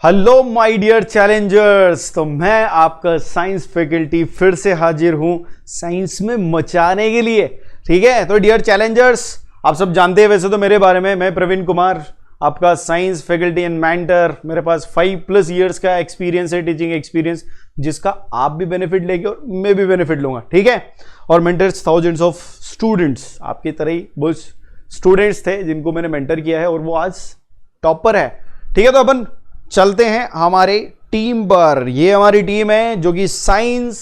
Hello my dear Challengers. तो मैं आपका साइंस फैकल्टी फिर से हाजिर हूं साइंस में मचाने के लिए। ठीक है, तो डियर चैलेंजर्स, आप सब जानते हैं वैसे तो मेरे बारे में। मैं प्रवीण कुमार, आपका साइंस फैकल्टी एंड मेंटर। मेरे पास 5+ इयर्स का एक्सपीरियंस है, टीचिंग एक्सपीरियंस, जिसका आप भी बेनिफिट लेंगे और मैं भी बेनिफिट लूंगा। ठीक है, और मेंटर्स थाउजेंड्स ऑफ स्टूडेंट्स, आपकी तरह ही बहुत स्टूडेंट्स थे जिनको मैंने मेंटर किया है और वो आज टॉपर है। ठीक है, तो अपन चलते हैं हमारे टीम पर। ये हमारी टीम है जो कि साइंस,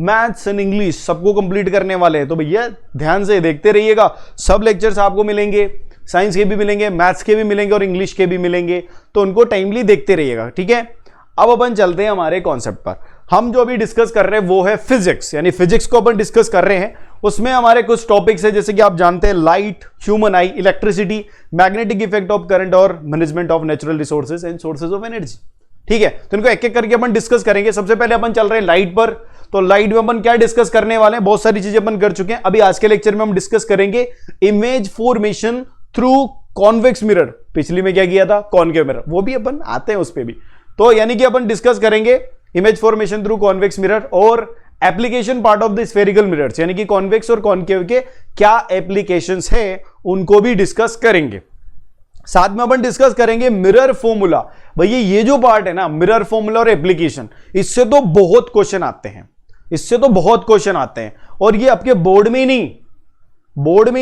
मैथ्स एंड इंग्लिश सबको कंप्लीट करने वाले हैं। तो भैया ध्यान से देखते रहिएगा, सब लेक्चर्स आपको मिलेंगे, साइंस के भी मिलेंगे, मैथ्स के भी मिलेंगे और इंग्लिश के भी मिलेंगे, तो उनको टाइमली देखते रहिएगा। ठीक है, अब अपन चलते हैं हमारे कॉन्सेप्ट पर। हम जो अभी डिस्कस कर रहे हैं वो है फिजिक्स, यानी फिजिक्स को अपन डिस्कस कर रहे हैं। उसमें हमारे कुछ टॉपिक्स है, जैसे कि आप जानते हैं light, human eye, electricity, magnetic effect of current और management of natural resources and sources of energy. ठीक है, तो इनको एक एक करके अपन डिस्कस करेंगे। सबसे पहले अपन चल रहे हैं लाइट पर। तो लाइट में अपन क्या डिस्कस करने वाले हैं, बहुत सारी चीजें अपन कर चुके हैं। अभी आज के लेक्चर में हम डिस्कस करेंगे image formation through convex mirror. पिछली में क्या किया था, कॉनकेव मिरर, वो भी अपन आते हैं उस पर भी। तो यानी कि अपन डिस्कस करेंगे image formation through convex mirror और application part of the spherical mirrors, यानी कि कॉन्वेक्स और कॉनकेव के क्या एप्लीकेशंस है उनको भी डिस्कस करेंगे। साथ में अपन डिस्कस करेंगे मिरर फॉर्मूला। भैया ये जो पार्ट है ना, मिरर फॉर्मूला और एप्लीकेशन, इससे तो बहुत क्वेश्चन आते हैं, इससे तो बहुत क्वेश्चन आते हैं। और ये आपके बोर्ड में ही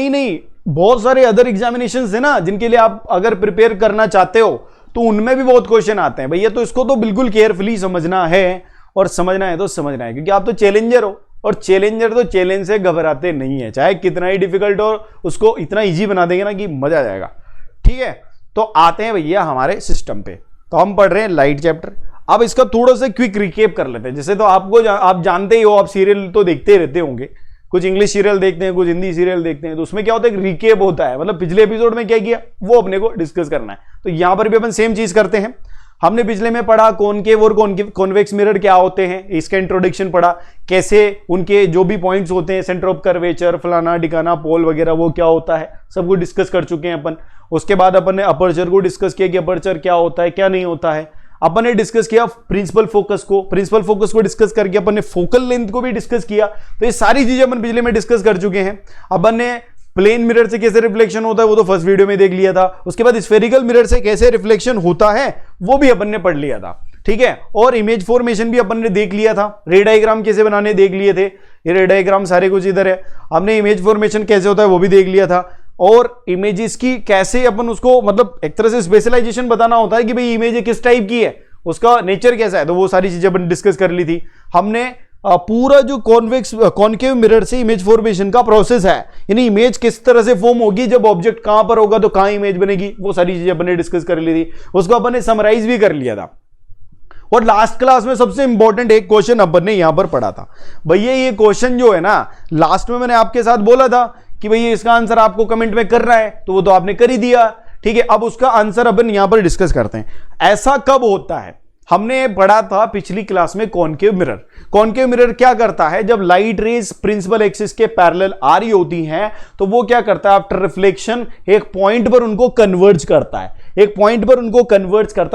नहीं, बहुत सारे अदर एग्जामिनेशंस है ना जिनके लिए आप अगर प्रिपेयर करना चाहते हो तो उनमें भी बहुत क्वेश्चन आते हैं भैया। तो इसको तो बिल्कुल केयरफुली समझना है, और समझना है तो समझना है, क्योंकि आप तो चैलेंजर हो और चैलेंजर तो चैलेंज से घबराते नहीं है, चाहे कितना ही डिफिकल्ट हो उसको इतना इजी बना देंगे ना कि मजा आ जाएगा। ठीक है, तो आते हैं भैया हमारे सिस्टम पे। तो हम पढ़ रहे हैं लाइट चैप्टर। अब इसका थोड़ा सा क्विक रिकेप कर लेते हैं। जैसे तो आप जानते ही हो, आप सीरियल तो देखते रहते होंगे, कुछ इंग्लिश सीरियल देखते हैं, कुछ हिंदी सीरियल देखते हैं, तो उसमें क्या होता है, एक रिकेप होता है, मतलब पिछले एपिसोड में क्या किया वो अपने को डिस्कस करना है। तो यहां पर भी अपन सेम चीज करते हैं। हमने पिछले में पढ़ा कॉनकेव और कॉन्वेक्स मिरर क्या होते हैं, इसका इंट्रोडक्शन पढ़ा, कैसे उनके जो भी पॉइंट्स होते हैं, सेंटर ऑफ कर्वेचर, फलाना डिकाना, पोल वगैरह, वो क्या होता है, सब कुछ डिस्कस कर चुके हैं अपन। उसके बाद अपन ने अपर्चर को डिस्कस किया कि अपर्चर क्या होता है, क्या नहीं होता है। अपन ने डिस्कस किया प्रिंसिपल फोकस को डिस्कस करके अपन ने फोकल लेंथ को भी डिस्कस किया। तो ये सारी चीजें अपन पिछले में डिस्कस कर चुके हैं। अपन ने प्लेन मिरर से कैसे रिफ्लेक्शन होता है वो तो फर्स्ट वीडियो में देख लिया था। उसके बाद स्फेरिकल मिरर से कैसे रिफ्लेक्शन होता है वो भी अपन ने पढ़ लिया था। ठीक है, और इमेज फॉर्मेशन भी अपन ने देख लिया था, रे डायग्राम कैसे बनाने देख लिए थे। ये रे डायग्राम सारे कुछ इधर है। हमने इमेज फॉर्मेशन कैसे होता है वो भी देख लिया था, और इमेजेस की कैसे अपन उसको, मतलब एक तरह से स्पेशलाइजेशन बताना होता है कि भाई इमेज किस टाइप की है, उसका नेचर कैसा है, तो वो सारी चीजें अपन डिस्कस कर ली थी। हमने पूरा जो कॉनकेव मिरर से इमेज फॉर्मेशन का प्रोसेस है, यानी इमेज किस तरह से फॉर्म होगी, जब ऑब्जेक्ट कहां पर होगा तो कहां इमेज बनेगी, वो सारी चीजें अपन ने डिस्कस कर ली थी। उसको अपन ने समराइज भी कर लिया था। और लास्ट क्लास में सबसे इंपॉर्टेंट एक क्वेश्चन अपन ने यहां पर पढ़ा था। भैया ये क्वेश्चन जो है ना, लास्ट में मैंने आपके साथ बोला था कि भैया इसका आंसर आपको कमेंट में करना है, तो वो तो आपने कर ही दिया। ठीक है, अब उसका आंसर अपन यहां पर डिस्कस करते हैं। ऐसा कब होता है, हमने पढ़ा था पिछली क्लास में कॉनकेव मिरर। कॉनकेव मिरर क्या करता है, जब लाइट रेज प्रिंसिपल एक्सिस के पैरेलल आ रही होती हैं तो वो क्या करता है, आफ्टर रिफ्लेक्शन एक पॉइंट पर उनको कन्वर्ज करता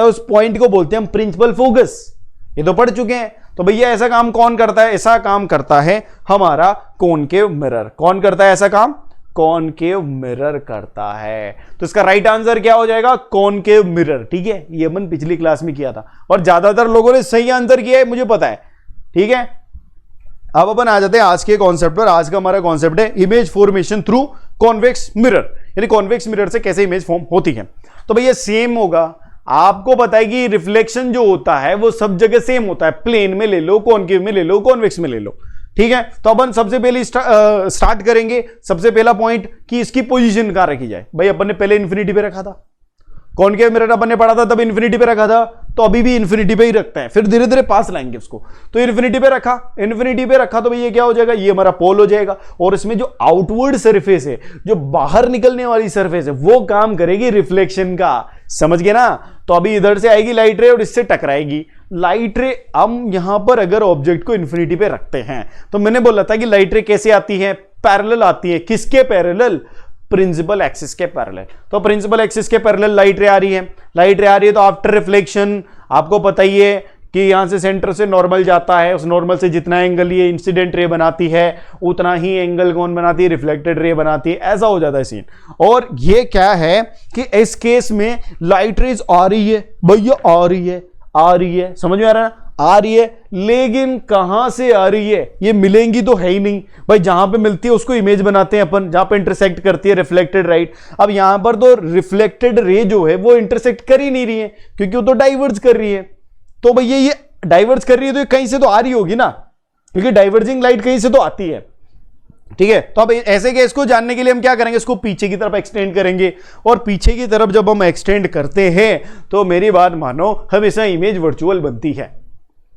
है, उस पॉइंट को बोलते हैं हम प्रिंसिपल फोकस। ये तो पढ़ चुके हैं। तो भैया ऐसा काम कौन करता है, ऐसा काम करता है हमारा कॉनकेव मिरर। कौन करता है ऐसा काम, कॉनकेव मिरर करता है। तो इसका राइट आंसर क्या हो जाएगा, कॉनकेव मिरर। ठीक है, ये अपन पिछली क्लास में किया था और ज्यादातर लोगों ने सही आंसर किया है, मुझे पता है। ठीक है, अब अपन आ जाते हैं आज के कॉन्सेप्ट पर। आज का हमारा कॉन्सेप्ट है image formation through convex mirror, यानी कॉन्वेक्स मिरर से कैसे इमेज फॉर्म होती है। तो भैया सेम होगा, आपको पता है कि रिफ्लेक्शन जो होता है वो सब जगह सेम होता है, प्लेन में ले लो, कॉनकेव में ले लो, कॉन्वेक्स में ले लो। ठीक है, तो अपन सबसे पहले स्टार्ट करेंगे। सबसे पहला पॉइंट कि इसकी पोजीशन कहां रखी जाए। भाई अपन ने पहले इन्फिनिटी पे रखा था, कॉनकेव मिरर अपन ने पढ़ा था तब इन्फिनिटी पे रखा था, तो अभी भी इन्फिनिटी पे ही रखते हैं, फिर धीरे धीरे पास लाएंगे उसको। तो इन्फिनिटी पे रखा तो भाई ये क्या हो जाएगा, ये हमारा पोल हो जाएगा। और इसमें जो आउटवर्ड सरफेस है, जो बाहर निकलने वाली सरफेस है, वो काम करेगी रिफ्लेक्शन का। समझ गए ना। तो अभी इधर से आएगी लाइट रे और इससे टकराएगी लाइट रे। हम यहां पर अगर ऑब्जेक्ट को इन्फिनिटी पे रखते हैं तो मैंने बोला था कि लाइट रे कैसे आती है, पैरेलल आती है। किसके पैरेलल, प्रिंसिपल एक्सिस के पैरेलल। तो प्रिंसिपल एक्सिस के पैरेलल लाइट रे आ रही है, तो आफ्टर रिफ्लेक्शन आपको पता ही है कि यहां से सेंटर से नॉर्मल जाता है, उस नॉर्मल से जितना एंगल ये इंसिडेंट रे बनाती है उतना ही एंगल कौन बनाती है, रिफ्लेक्टेड रे बनाती है। ऐसा हो जाता है सीन। और ये क्या है कि इस केस में लाइट रेज आ रही है भैया, आ रही है, समझ में आ रहा है ना, आ रही है, लेकिन कहां से आ रही है, ये मिलेंगी तो है ही नहीं भाई। जहां पे मिलती है उसको इमेज बनाते हैं अपन, जहां पे इंटरसेक्ट करती है रिफ्लेक्टेड राइट। अब यहां पर तो रिफ्लेक्टेड रे जो है वो इंटरसेक्ट कर ही नहीं रही है, क्योंकि वो तो डाइवर्ज कर रही है। तो भैया ये डाइवर्ज कर रही है तो कहीं से तो आ रही होगी ना, क्योंकि डाइवर्जिंग लाइट कहीं से तो आती है, ठीक है। तो अब ऐसे केस को जानने के लिए हम क्या करेंगे, इसको पीछे की तरफ एक्सटेंड करेंगे, और पीछे की तरफ जब हम एक्सटेंड करते हैं तो मेरी बात मानो हमेशा इमेज वर्चुअल बनती है,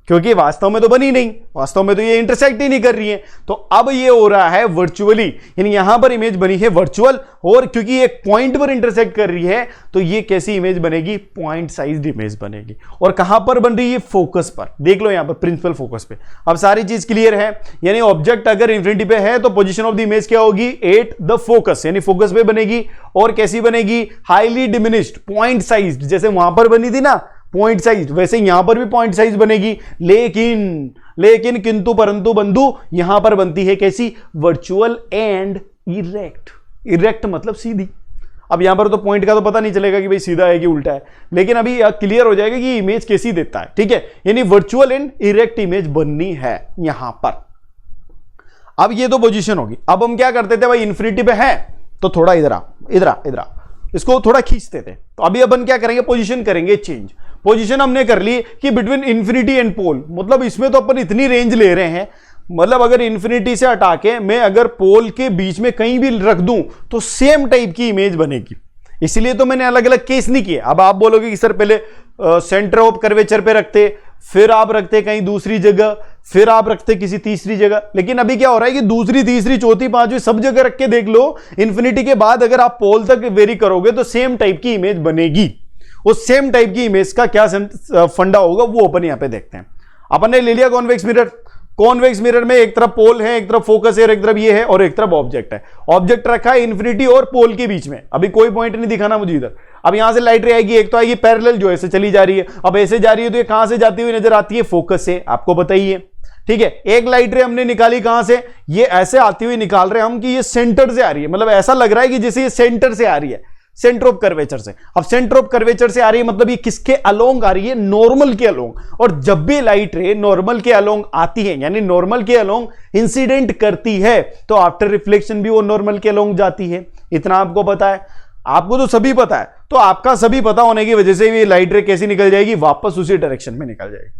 क्योंकि वास्तव में तो बनी नहीं, वास्तव में तो ये इंटरसेक्ट ही नहीं कर रही है। तो अब ये हो रहा है वर्चुअली, यानी यहां पर इमेज बनी है वर्चुअल, और क्योंकि एक पॉइंट पर इंटरसेक्ट कर रही है तो ये कैसी इमेज बनेगी, पॉइंट साइज्ड इमेज बनेगी। और कहां पर बन रही है, फोकस पर, देख लो यहां पर प्रिंसिपल फोकस पे। अब सारी चीज क्लियर है, यानी ऑब्जेक्ट अगर इंफिनिटी पे है तो पोजीशन ऑफ द इमेज क्या होगी, एट द फोकस, यानी फोकस पे बनेगी। और कैसी बनेगी, हाईली डिमिनिश्ड, पॉइंट साइज्ड, जैसे वहां पर बनी थी ना पॉइंट साइज, वैसे यहां पर भी पॉइंट साइज बनेगी। लेकिन किंतु परंतु बंधु यहां पर बनती है कैसी, वर्चुअल एंड इरेक्ट। इरेक्ट मतलब सीधी। अब यहां पर तो पॉइंट का तो पता नहीं चलेगा कि भाई सीधा है कि उल्टा है, लेकिन अभी क्लियर हो जाएगा कि इमेज कैसी देता है, ठीक है। यानी वर्चुअल एंड इरेक्ट इमेज बननी है यहां पर। अब ये तो पोजीशन होगी। अब हम क्या करते थे भाई, इन्फिनिटी पे है तो थोड़ा इधर आ, इसको थोड़ा खींचते थे। तो अभी अपन क्या करेंगे, पोजीशन करेंगे चेंज। पोजीशन हमने कर ली कि बिटवीन इंफिनिटी एंड पोल, मतलब इसमें तो अपन इतनी रेंज ले रहे हैं, मतलब अगर इंफिनिटी से हटा के मैं अगर पोल के बीच में कहीं भी रख दूं तो सेम टाइप की इमेज बनेगी। इसलिए तो मैंने अलग अलग केस नहीं किए। अब आप बोलोगे कि सर पहले सेंटर ऑफ कर्वेचर पे रखते, फिर आप रखते कहीं दूसरी जगह, फिर आप रखते किसी तीसरी जगह, लेकिन अभी क्या हो रहा है कि दूसरी, तीसरी, चौथी, पांचवी सब जगह रख के देख लो। इंफिनिटी के बाद अगर आप पोल तक वेरी करोगे तो सेम टाइप की इमेज बनेगी। उस सेम टाइप की इमेज का क्या फंडा होगा वो अपन यहां पे देखते हैं। अपन ने ले लिया कॉन्वेक्स मिरर। कॉन्वेक्स मिरर में एक तरफ पोल है, एक तरफ फोकस है, और एक तरफ ये है, और एक तरफ ऑब्जेक्ट है। ऑब्जेक्ट रखा है इंफिनिटी और पोल के बीच में। अभी कोई पॉइंट नहीं दिखाना मुझे इधर। अब यहां से लाइट रे आएगी, एक तो आएगी पैरेलल जो ऐसे चली जा रही है। अब ऐसे जा रही है तो ये कहां से जाती हुई नजर आती है, फोकस से, आपको पता ही है, ठीक है। एक लाइट रे हमने निकाली कहां से, ये ऐसे आती हुई निकाल रहे हैं हम कि ये सेंटर से आ रही है, मतलब ऐसा लग रहा है कि जैसे ये सेंटर से आ रही है, सेंटर ऑफ कर्वेचर से। अब सेंटर ऑफ कर्वेचर से आ रही है मतलब ये किसके अलोंग आ रही है, नॉर्मल के अलोंग। और जब भी लाइट रे नॉर्मल के अलोंग आती है, यानी नॉर्मल के अलोंग इंसिडेंट करती है, तो आफ्टर रिफ्लेक्शन भी वो नॉर्मल के अलोंग जाती है। इतना आपको पता है, आपको तो सभी पता है। तो आपका सभी पता होने की वजह से ये लाइट रे कैसी निकल जाएगी, वापस उसी डायरेक्शन में निकल जाएगी,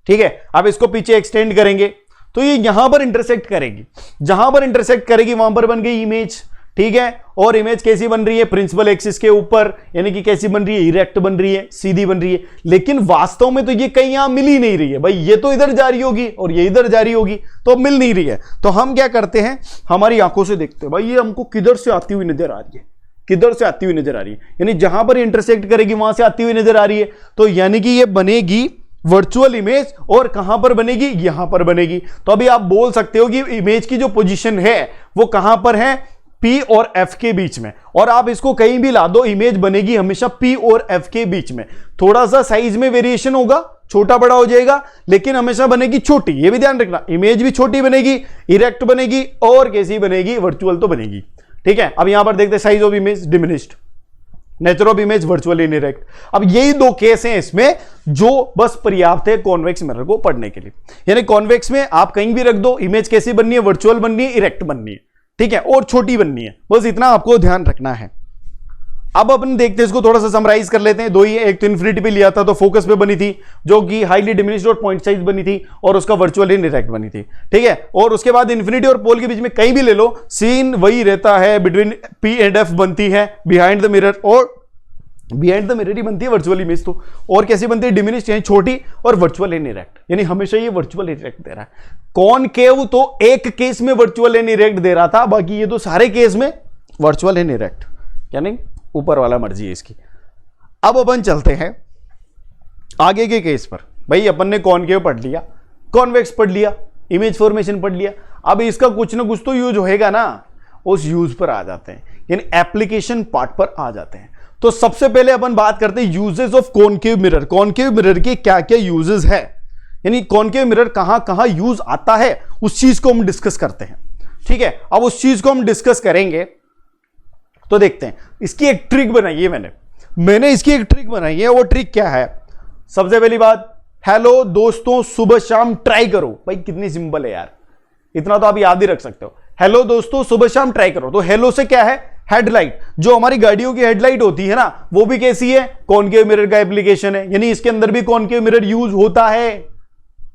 ठीक है। अब इसको पीछे एक्सटेंड करेंगे तो ये यहां पर इंटरसेक्ट करेगी, जहां पर इंटरसेक्ट करेगी वहां पर बन गई इमेज, ठीक है। और इमेज कैसी बन रही है, प्रिंसिपल एक्सिस के ऊपर, यानी कि कैसी बन रही है, इरेक्ट बन रही है, सीधी बन रही है। लेकिन वास्तव में तो ये कहीं यहां मिल ही नहीं रही है भाई, ये तो इधर जा रही होगी और ये इधर जा रही होगी, तो अब मिल नहीं रही है। तो हम क्या करते हैं, हमारी आंखों से देखते हैं भाई ये हमको किधर से आती हुई नजर आ रही है, किधर से आती हुई नजर आ रही है, यानी जहां पर इंटरसेक्ट करेगी वहां से आती हुई नजर आ रही है। तो यानी कि ये बनेगी वर्चुअल इमेज, और कहां पर बनेगी, यहां पर बनेगी। तो अभी आप बोल सकते हो कि इमेज की जो पोजीशन है वो कहां पर है, P और F के बीच में। और आप इसको कहीं भी ला दो, इमेज बनेगी हमेशा P और F के बीच में। थोड़ा सा साइज में वेरिएशन होगा, छोटा बड़ा हो जाएगा, लेकिन हमेशा बनेगी छोटी। ये भी ध्यान रखना, इमेज भी छोटी बनेगी, इरेक्ट बनेगी, और कैसी बनेगी, वर्चुअल तो बनेगी, ठीक है। अब यहां पर देखते हैं size of image diminished, nature of image virtual in erect. अब यही दो केस हैं इसमें जो बस पर्याप्त है कॉन्वेक्स मिरर को पढ़ने के लिए। यानी कॉन्वेक्स में आप कहीं भी रख दो, इमेज कैसी बननी है, वर्चुअल बननी है, इरेक्ट बननी है, ठीक है, और छोटी बननी है, बस इतना आपको ध्यान रखना है। अब अपन देखते हैं, इसको थोड़ा सा समराइज कर लेते हैं। दो ही है, एक तो इन्फिनिटी पे लिया था तो फोकस पे बनी थी, जो कि हाईली डिमिनिश्ड और पॉइंट साइज बनी थी, और उसका वर्चुअल इन इरेक्ट बनी थी, ठीक है। और उसके बाद इन्फिनिटी और पोल के बीच में कहीं भी ले लो, सीन वही रहता है, बिटवीन P एंड F बनती है बिहाइंड द मिरर, और बिहाइंड द मिरर ही बनती है वर्चुअल इमेज। तो और कैसी बनती है, डिमिनिश्ड यानी छोटी, और वर्चुअल इन इरेक्ट, यानी हमेशा ये वर्चुअल इरेक्ट दे रहा है। कॉनकेव तो एक केस में वर्चुअल इन इरेक्ट दे रहा था, बाकी ये तो सारे केस में वर्चुअल इन इरेक्ट, यानी ऊपर वाला मर्जी है इसकी। अब अपन चलते हैं आगे के केस पर। भाई अपन ने कॉनकेव पढ़ लिया, कॉन्वेक्स पढ़ लिया, इमेज फॉर्मेशन पढ़ लिया। अब इसका कुछ ना कुछ तो यूज होएगा ना, उस यूज पर आ जाते हैं, यानी एप्लीकेशन पार्ट पर आ जाते हैं। तो सबसे पहले अपन बात करते हैं uses of concave mirror. Concave mirror के क्या क्या यूजेस है, यानी कॉनकेव मिरर कहां कहां यूज आता है, उस चीज को हम डिस्कस करते हैं। ठीक है, अब उस चीज को हम डिस्कस करेंगे तो देखते हैं। इसकी एक ट्रिक बनाई है मैंने इसकी एक ट्रिक बनाई है। वो ट्रिक क्या है? सबसे पहली बात, हेलो दोस्तों सुबह शाम ट्राई करो। भाई कितनी सिंपल है यार, इतना तो आप याद ही रख सकते हो। हेलो दोस्तों सुबह शाम ट्राई करो। तो हेलो से क्या है? हेडलाइट। जो हमारी गाड़ियों की हेडलाइट होती है ना, वो भी कैसी है? कॉनकेव मिरर का एप्लीकेशन है, यानी इसके अंदर भी कॉनकेव मिरर यूज होता है।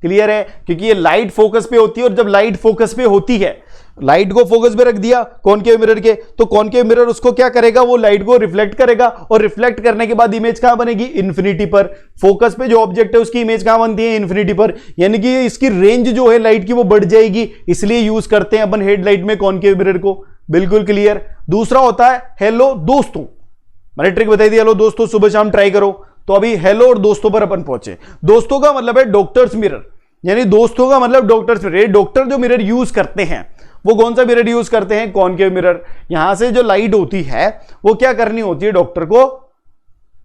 क्लियर है? क्योंकि ये लाइट फोकस पे होती है, और जब लाइट फोकस पे होती है, लाइट को फोकस पे रख दिया कॉनकेव मिरर के, तो कॉनकेव मिरर उसको क्या करेगा? वो लाइट को रिफ्लेक्ट करेगा, और रिफ्लेक्ट करने के बाद इमेज कहां बनेगी? इन्फिनिटी पर। फोकस पे जो ऑब्जेक्ट है उसकी इमेज कहां बनती है? इन्फिनिटी पर। यानी कि इसकी रेंज जो है लाइट की वो बढ़ जाएगी, इसलिए यूज करते हैं अपन हेडलाइट में कॉनकेव मिरर को। बिल्कुल क्लियर। दूसरा होता है हेलो दोस्तों। मैंने ट्रिक बताई थी, हेलो दोस्तों सुबह शाम ट्राई करो। तो अभी हेलो और दोस्तों पर अपन पहुंचे। दोस्तों का मतलब है डॉक्टर्स मिरर, यानी दोस्तों का मतलब डॉक्टर्स मिरर। डॉक्टर जो मिरर यूज करते हैं वो कौन सा मिरर यूज करते हैं? Concave mirror. यहां से जो लाइट होती है वो क्या करनी होती है डॉक्टर को?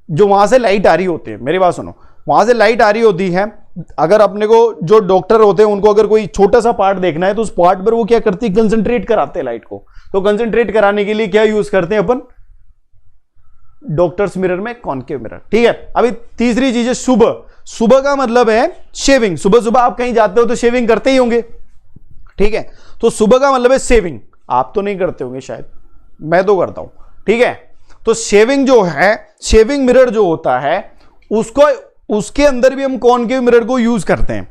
जो वहां से लाइट आ रही होती है, मेरी बात सुनो, वहां से लाइट आ रही होती है, अगर अपने को जो डॉक्टर होते हैं उनको अगर कोई छोटा सा पार्ट देखना है तो उस पार्ट पर वो क्या करती है? कंसंट्रेट कराते हैं लाइट को। तो कंसंट्रेट कराने के लिए क्या यूज करते हैं अपन? डॉक्टर्स मिरर में कॉनकेव मिरर। ठीक है, अभी तीसरी चीज है सुबह। सुबह का मतलब है शेविंग। सुबह सुबह आप कहीं जाते हो तो शेविंग करते ही होंगे। ठीक है, तो सुबह का मतलब है शेविंग। आप तो नहीं करते होंगे शायद, मैं तो करता हूं। ठीक है, तो शेविंग जो है, शेविंग मिरर जो होता है उसको, उसके अंदर भी हम कॉनकेव मिरर को यूज करते हैं।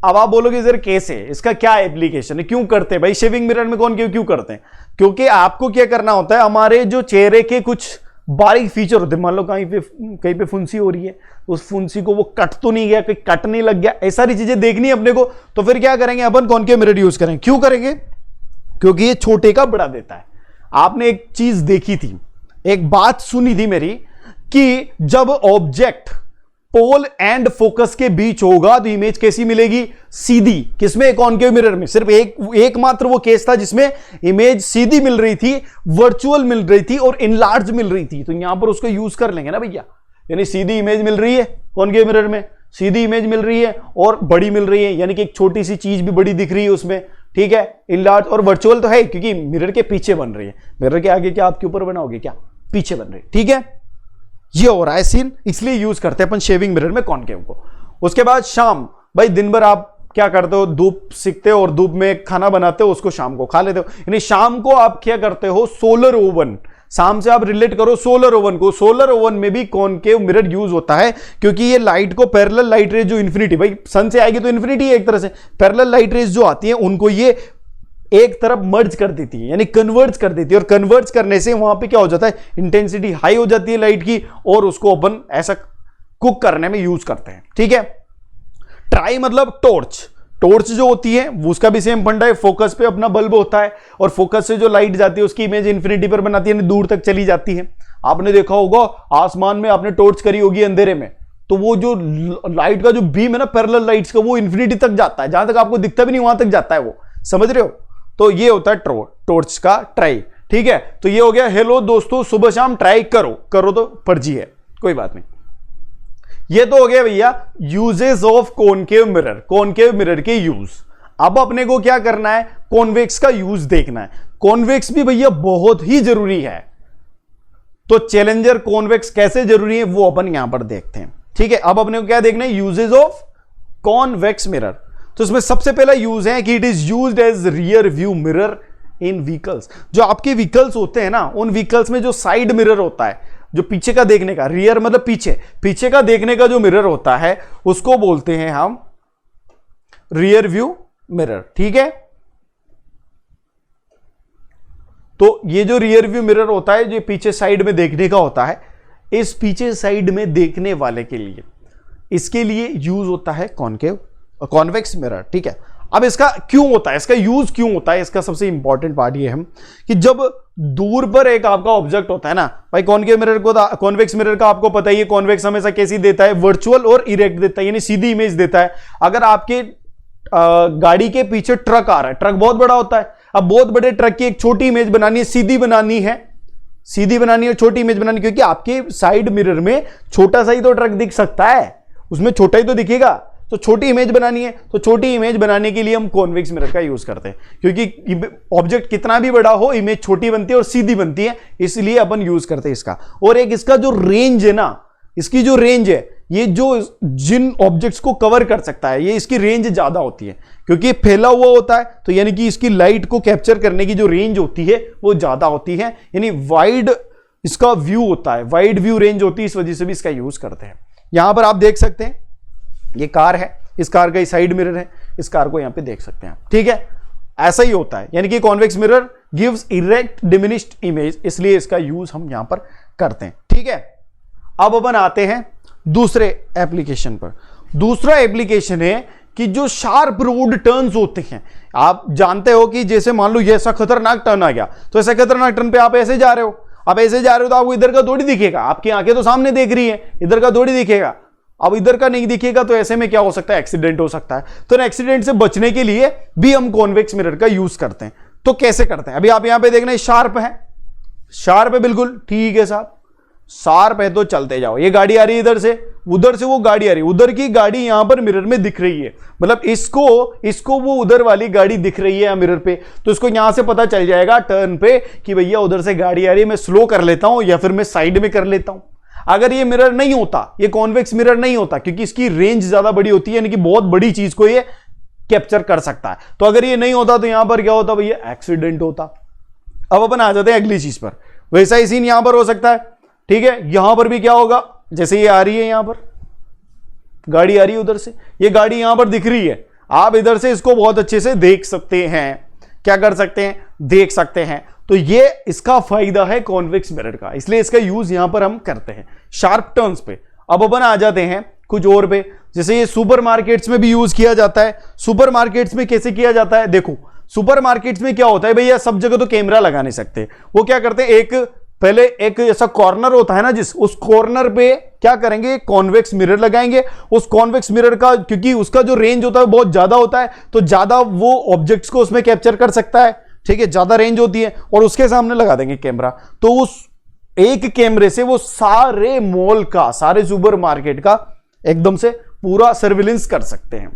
अब आप बोलोगे सर कैसे, इसका क्या एप्लीकेशन है, क्यों करते हैं भाई शेविंग मिरर में कॉनकेव क्यों करते हैं? क्योंकि आपको क्या करना होता है, हमारे जो चेहरे के कुछ बारीक फीचर होते हैं, मान लो कहीं पे फुंसी हो रही है, उस फुंसी को वो कट तो नहीं गया, कहीं कट नहीं लग गया, ऐसा सारी चीजें देखनी है अपने को। तो फिर क्या करेंगे अपन? कॉनकेव मिरर यूज करेंगे। क्यों करेंगे? क्योंकि ये छोटे का बड़ा देता है। आपने एक चीज देखी थी, एक बात सुनी थी मेरी, कि जब ऑब्जेक्ट पोल एंड फोकस के बीच होगा तो इमेज कैसी मिलेगी? सीधी। किसमें? कॉनकेव मिरर में। सिर्फ एक मात्र वो केस था जिसमें इमेज सीधी मिल रही थी, वर्चुअल मिल रही थी और इनलार्ज मिल रही थी। तो यहां पर उसको यूज कर लेंगे ना भैया, यानी सीधी इमेज मिल रही है कॉनकेव मिरर में, सीधी इमेज मिल रही है और बड़ी मिल रही है, यानी कि एक छोटी सी चीज भी बड़ी दिख रही है उसमें। ठीक है, इनलार्ज और वर्चुअल तो है क्योंकि मिरर के पीछे बन रही है। मिरर के आगे क्या आपके ऊपर बनाओगे? क्या पीछे बन रही है। ठीक है, ये हो रहा है सीन, इसलिए यूज करते हैं अपन शेविंग मिरर में कॉनकेव को। उसके बाद शाम, भाई दिन भर आप क्या करते हो? धूप सेकते हो और धूप में खाना बनाते हो, उसको शाम को खा लेते हो। यानी शाम को आप क्या करते हो? Solar oven. शाम से आप रिलेट करो सोलर ओवन को। सोलर ओवन में भी कॉनकेव मिरर यूज होता है, क्योंकि ये लाइट को, पैरेलल लाइट रेज जो इन्फिनिटी, भाई सन से आएगी तो इन्फिनिटी है एक तरह से, पैरेलल लाइट रेज जो आती है उनको ये एक तरफ मर्ज कर देती है, यानी कन्वर्ज कर देती है। और कन्वर्ज करने से वहां पे क्या हो जाता है? इंटेंसिटी हाई हो जाती है लाइट की, और उसको अपन ऐसा कुक करने में यूज करते हैं। ठीक है, ट्राई मतलब टॉर्च। टॉर्च जो होती है उसका भी सेम फंडा है। फोकस पे अपना बल्ब होता है, और फोकस से जो लाइट जाती है उसकी इमेज इन्फिनिटी पर बनाती है, यानी दूर तक चली जाती है। आपने देखा होगा आसमान में आपने टॉर्च करी होगी अंधेरे में, तो वो जो लाइट का जो बीम है ना पैरेलल लाइट्स का, वो इन्फिनिटी तक जाता है, जहां तक आपको दिखता भी नहीं वहां तक जाता है वो। समझ रहे हो? तो ये होता है टॉर्च का ट्राई। ठीक है, तो ये हो गया हेलो दोस्तों सुबह शाम ट्राई करो। करो तो फर्जी है, कोई बात नहीं। ये तो हो गया भैया uses of concave mirror, concave mirror के यूज। अब अपने को क्या करना है? कॉन्वेक्स का यूज देखना है। कॉन्वेक्स भी भैया बहुत ही जरूरी है। तो चैलेंजर कॉन्वेक्स कैसे जरूरी है वो अपन यहां पर देखते हैं। ठीक है, अब अपने को क्या देखना है? Uses of convex mirror. तो इसमें सबसे पहला यूज है कि it is used as rear view mirror in vehicles. जो आपके व्हीकल्स होते हैं ना, उन व्हीकल्स में जो साइड मिरर होता है, जो पीछे का देखने का, रियर मतलब पीछे, पीछे का देखने का जो मिरर होता है उसको बोलते हैं हम रियर व्यू मिरर। ठीक है, तो ये जो रियर व्यू मिरर होता है, जो पीछे साइड में देखने का होता है, इस पीछे साइड में देखने वाले के लिए, इसके लिए यूज होता है कॉनकेव कॉन्वेक्स मिरर। ठीक है, अब इसका क्यों होता है, इसका यूज क्यों होता है, इसका सबसे इंपॉर्टेंट पार्ट ये है कि जब दूर पर एक आपका ऑब्जेक्ट होता है ना भाई, कॉनकेव मिरर को, कॉन्वेक्स मिरर का आपको पता ही है, कॉन्वेक्स हमेशा कैसी देता है? वर्चुअल और इरेक्ट देता है, यानी सीधी इमेज देता है। अगर आपके गाड़ी के पीछे ट्रक आ रहा है, ट्रक बहुत बड़ा होता है, अब बहुत बड़े ट्रक की एक छोटी इमेज बनानी है, सीधी बनानी है, सीधी बनानी है, छोटी इमेज बनानी, क्योंकि आपके साइड मिरर में छोटा सा ही तो ट्रक दिख सकता है, उसमें छोटा ही तो दिखेगा। तो छोटी इमेज बनानी है, तो छोटी इमेज बनाने के लिए हम कॉन्वेक्स मिरर का यूज करते हैं, क्योंकि ऑब्जेक्ट कितना भी बड़ा हो इमेज छोटी बनती है और सीधी बनती है, इसलिए अपन यूज करते हैं इसका। और एक इसका जो रेंज है ना, इसकी जो रेंज है, ये जो जिन ऑब्जेक्ट्स को कवर कर सकता है, ये इसकी रेंज ज्यादा होती है, क्योंकि फैला हुआ होता है, तो यानी कि इसकी लाइट को कैप्चर करने की जो रेंज होती है वो ज्यादा होती है, यानी वाइड इसका व्यू होता है, वाइड व्यू रेंज होती है, इस वजह से भी इसका यूज करते हैं। यहां पर आप देख सकते हैं ये कार है, इस कार का साइड मिरर है, इस कार को यहां पे देख सकते हैं, ठीक है। ऐसा ही होता है, यानी कि convex mirror gives erect diminished image, इसलिए इसका यूज हम यहां पर करते हैं, ठीक है। अब अपन आते हैं दूसरे एप्लीकेशन पर। दूसरा एप्लीकेशन है कि जो शार्प रोड टर्न्स होते हैं, आप जानते हो कि जैसे मान लो ये ऐसा खतरनाक टर्न आ गया, तो ऐसे खतरनाक टर्न पे आप ऐसे जा रहे हो, आप ऐसे जा रहे हो तो आपको इधर का थोड़ी दिखेगा, आपकी आंखें तो सामने देख रही है, इधर का थोड़ी दिखेगा। अब इधर का नहीं दिखेगा तो ऐसे में क्या हो सकता है, एक्सीडेंट हो सकता है। तो एक्सीडेंट से बचने के लिए भी हम कॉन्वेक्स मिरर का यूज करते हैं। तो कैसे करते हैं, अभी आप यहां पे देखना, शार्प है, शार्प है बिल्कुल, ठीक है साहब, शार्प है तो चलते जाओ। ये गाड़ी आ रही है इधर से, उधर से वो गाड़ी आ रही है, उधर की गाड़ी यहां पर मिरर में दिख रही है, मतलब इसको वो उधर वाली गाड़ी दिख रही है मिरर पे, तो इसको यहां से पता चल जाएगा टर्न पे कि भैया उधर से गाड़ी आ रही है, मैं स्लो कर लेता हूं या फिर मैं साइड में कर लेता हूं। अगर ये मिरर नहीं होता, ये कॉन्वेक्स मिरर नहीं होता, क्योंकि इसकी रेंज ज्यादा बड़ी होती है, यानी कि बहुत बड़ी चीज को ये कैप्चर कर सकता है, तो अगर ये नहीं होता तो यहां पर क्या होता भैया, एक्सीडेंट होता। अब अपन आ जाते हैं अगली चीज पर। वैसा ही सीन यहां पर हो सकता है, ठीक है। यहां पर भी क्या होगा, जैसे ये आ रही है, यहां पर गाड़ी आ रही है उधर से, ये गाड़ी यहां पर दिख रही है, आप इधर से इसको बहुत अच्छे से देख सकते हैं, क्या कर सकते हैं, देख सकते हैं। तो ये इसका फायदा है कॉन्वेक्स मिरर का, इसलिए इसका यूज यहां पर हम करते हैं शार्प टर्न्स पे। अब अपन आ जाते हैं कुछ और पे, जैसे ये सुपरमार्केट्स में भी यूज किया जाता है। सुपरमार्केट्स में कैसे किया जाता है, देखो सुपरमार्केट्स में क्या होता है भैया, सब जगह तो कैमरा लगा नहीं सकते, वो क्या करते हैं, पहले एक ऐसा कॉर्नर होता है ना, उस कॉर्नर पे क्या करेंगे, कॉन्वेक्स मिरर लगाएंगे। उस कॉन्वेक्स मिरर का, क्योंकि उसका जो रेंज होता है बहुत ज्यादा होता है, तो ज्यादा वो ऑब्जेक्ट्स को उसमें कैप्चर कर सकता है, ठीक है, ज्यादा रेंज होती है, और उसके सामने लगा देंगे कैमरा, तो उस एक कैमरे से वो सारे मॉल का, सारे सुपरमार्केट का एकदम से पूरा सर्विलेंस कर सकते हैं।